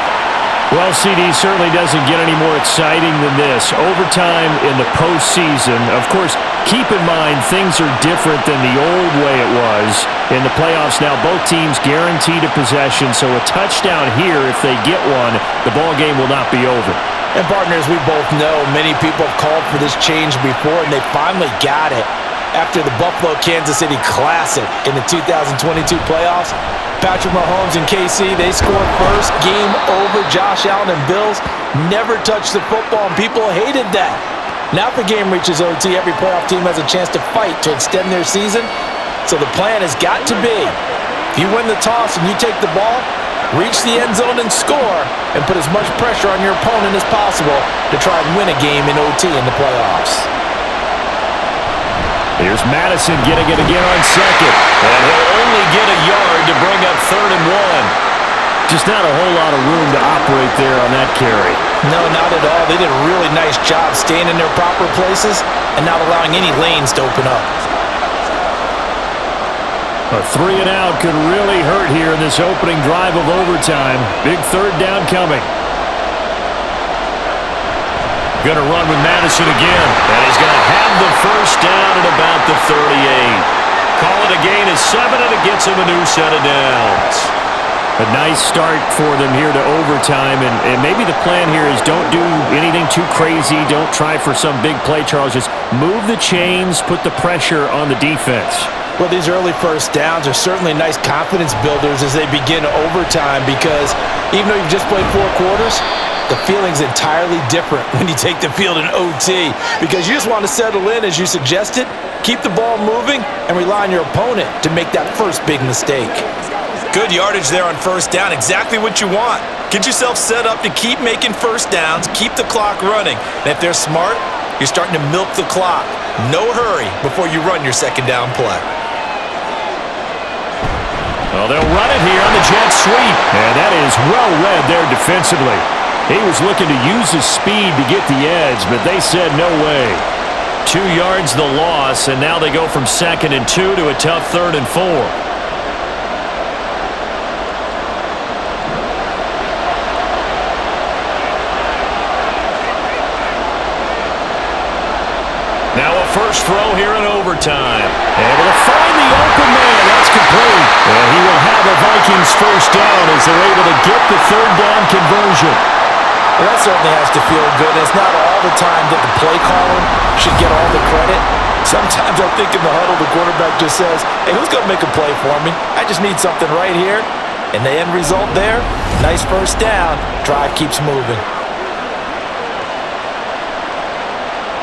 Well, CD, certainly doesn't get any more exciting than this. Overtime in the postseason. Of course, keep in mind things are different than the old way it was. In the playoffs now, both teams guaranteed a possession, so a touchdown here, if they get one, the ball game will not be over. And partners, we both know many people have called for this change before, and they finally got it. After the Buffalo-Kansas City Classic in the 2022 playoffs, Patrick Mahomes and KC, they scored first. Game over. Josh Allen and Bills never touched the football, and people hated that. Now if the game reaches OT, every playoff team has a chance to fight to extend their season. So the plan has got to be, if you win the toss and you take the ball, reach the end zone and score, and put as much pressure on your opponent as possible to try and win a game in OT in the playoffs. Here's Madison getting it again on second. And he'll only get a yard to bring up 3rd and 1. Just not a whole lot of room to operate there on that carry. No, not at all. They did a really nice job staying in their proper places and not allowing any lanes to open up. A 3 and out could really hurt here in this opening drive of overtime. Big 3rd down coming. Going to run with Madison again. And he's going to have the first down at about the 38. Call it a gain of 7, and it gets him a new set of downs. A nice start for them here to overtime, and maybe the plan here is don't do anything too crazy. Don't try for some big play, Charles. Just move the chains, put the pressure on the defense. Well, these early first downs are certainly nice confidence builders as they begin overtime, because even though you've just played 4 quarters, the feeling's entirely different when you take the field in OT, because you just want to settle in, as you suggested, keep the ball moving, and rely on your opponent to make that first big mistake. Good yardage there on first down, exactly what you want. Get yourself set up to keep making first downs, keep the clock running. And if they're smart, you're starting to milk the clock. No hurry before you run your second down play. Well, they'll run it here on the jet sweep, and that is well read there defensively. He was looking to use his speed to get the edge, but they said no way. 2 yards the loss, and now they go from 2nd and 2 to a tough 3rd and 4. Now a first throw here in overtime. Able to find the open man. That's complete. And he will have a Vikings first down as they're able to get the 3rd down conversion. Well, that certainly has to feel good. It's not all the time that the play caller should get all the credit. Sometimes I think in the huddle, the quarterback just says, hey, who's going to make a play for me? I just need something right here. And the end result there, nice first down. Drive keeps moving.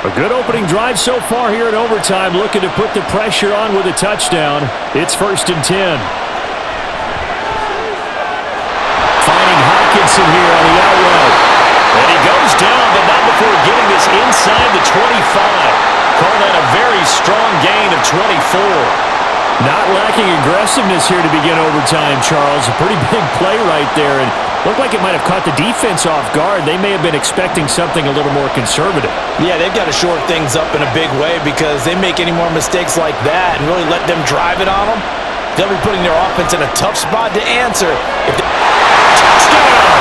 A good opening drive so far here in overtime, looking to put the pressure on with a touchdown. It's 1st and 10. Finding Hawkinson here on the out route. And he goes down, but not before getting this inside the 25. Call that a very strong gain of 24. Not lacking aggressiveness here to begin overtime, Charles. A pretty big play right there, and looked like it might have caught the defense off guard. They may have been expecting something a little more conservative. Yeah, they've got to shore things up in a big way, because they make any more mistakes like that and really let them drive it on them, they'll be putting their offense in a tough spot to answer. Touchdown!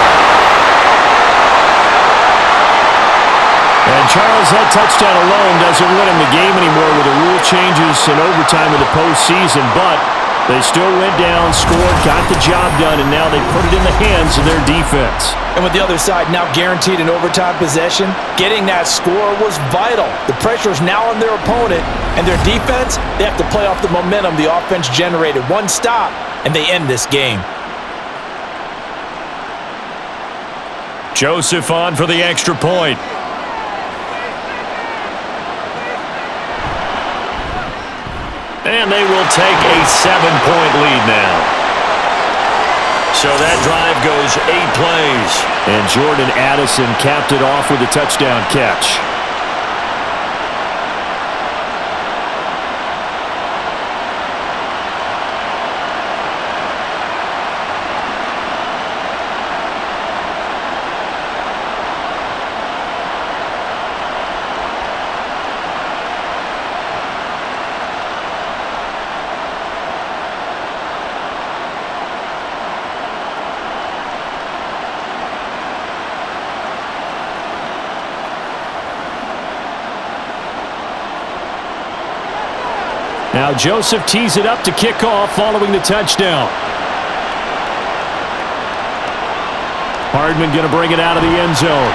And Charles, that touchdown alone doesn't win him the game anymore with the rule changes in overtime of the postseason, but they still went down, scored, got the job done, and now they put it in the hands of their defense. And with the other side now guaranteed an overtime possession, getting that score was vital. The pressure is now on their opponent, and their defense, they have to play off the momentum the offense generated. One stop, and they end this game. Joseph on for the extra point. And they will take a 7-point lead now. So that drive goes 8 plays. And Jordan Addison capped it off with a touchdown catch. Now Joseph tees it up to kick off following the touchdown. Hardman going to bring it out of the end zone.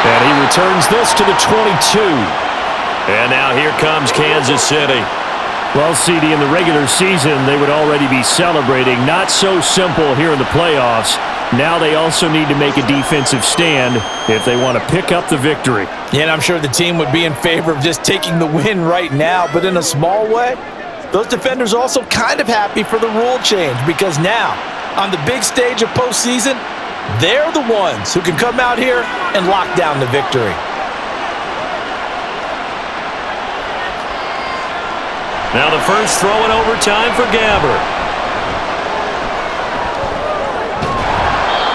And he returns this to the 22. And now here comes Kansas City. Well, CD, in the regular season, they would already be celebrating. Not so simple here in the playoffs. Now they also need to make a defensive stand if they want to pick up the victory. Yeah, and I'm sure the team would be in favor of just taking the win right now, but in a small way, those defenders are also kind of happy for the rule change because now, on the big stage of postseason, they're the ones who can come out here and lock down the victory. Now the first throw in overtime for Gabbert.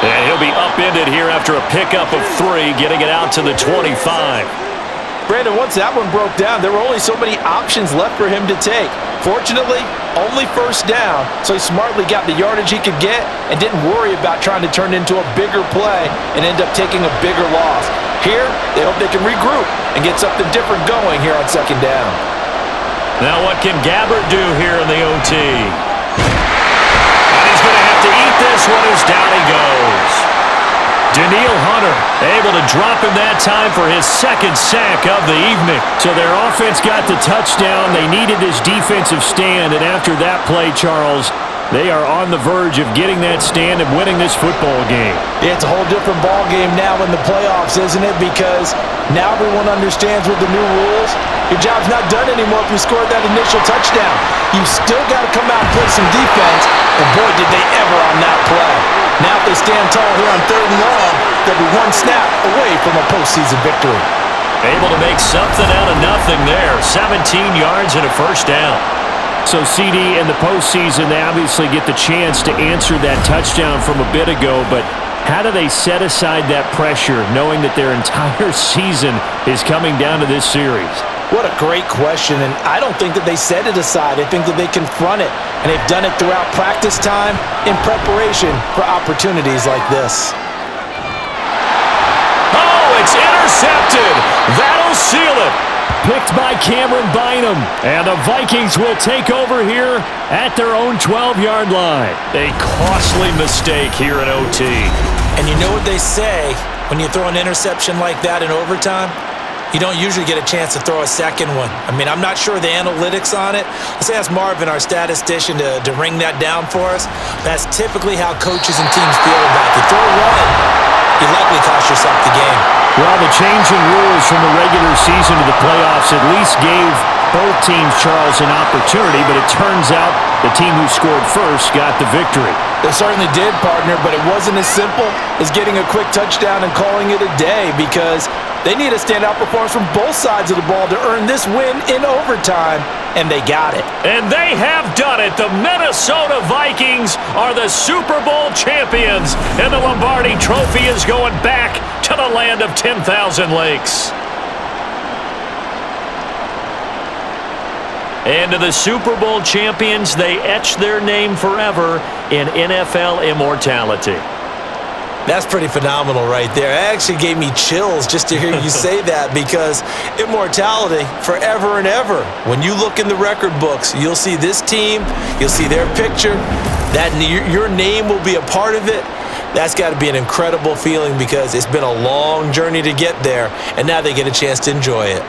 And he'll be upended here after a pickup of 3, getting it out to the 25. Brandon, once that one broke down, there were only so many options left for him to take. Fortunately, only first down, so he smartly got the yardage he could get and didn't worry about trying to turn it into a bigger play and end up taking a bigger loss. Here, they hope they can regroup and get something different going here on second down. Now what can Gabbert do here in the OT? And he's going to have to eat this one as down he goes. Daniil Hunter able to drop him that time for his second sack of the evening. So their offense got the touchdown. They needed this defensive stand, and after that play, Charles, they are on the verge of getting that stand and winning this football game. Yeah, it's a whole different ball game now in the playoffs, isn't it? Because now everyone understands with the new rules, your job's not done anymore if you scored that initial touchdown. You still got to come out and play some defense, and boy, did they ever on that play. Now if they stand tall here on 3rd and long, they'll be one snap away from a postseason victory. Able to make something out of nothing there. 17 yards and a first down. So, CD, in the postseason, they obviously get the chance to answer that touchdown from a bit ago, but how do they set aside that pressure knowing that their entire season is coming down to this series? What a great question, and I don't think that they set it aside. I think that they confront it, and they've done it throughout practice time in preparation for opportunities like this. Oh, it's intercepted. That'll seal it. Picked by Cameron Bynum, and the Vikings will take over here at their own 12-yard line. A costly mistake here in OT. And you know what they say when you throw an interception like that in overtime? You don't usually get a chance to throw a second one. I mean, I'm not sure the analytics on it. Let's ask Marvin, our statistician, to ring that down for us. That's typically how coaches and teams feel about it. You throw one, you likely cost yourself the game. Well, the change in rules from the regular season to the playoffs at least gave both teams, Charles, an opportunity, but it turns out the team who scored first got the victory. They certainly did, partner, but it wasn't as simple as getting a quick touchdown and calling it a day because they need a standout performance from both sides of the ball to earn this win in overtime, and they got it. And they have done it. The Minnesota Vikings are the Super Bowl champions, and the Lombardi Trophy is going back to the land of 10,000 lakes. And to the Super Bowl champions, they etch their name forever in NFL immortality. That's pretty phenomenal right there. It actually gave me chills just to hear you say that because immortality forever and ever. When you look in the record books, you'll see this team, you'll see their picture, that your name will be a part of it. That's got to be an incredible feeling because it's been a long journey to get there, and now they get a chance to enjoy it.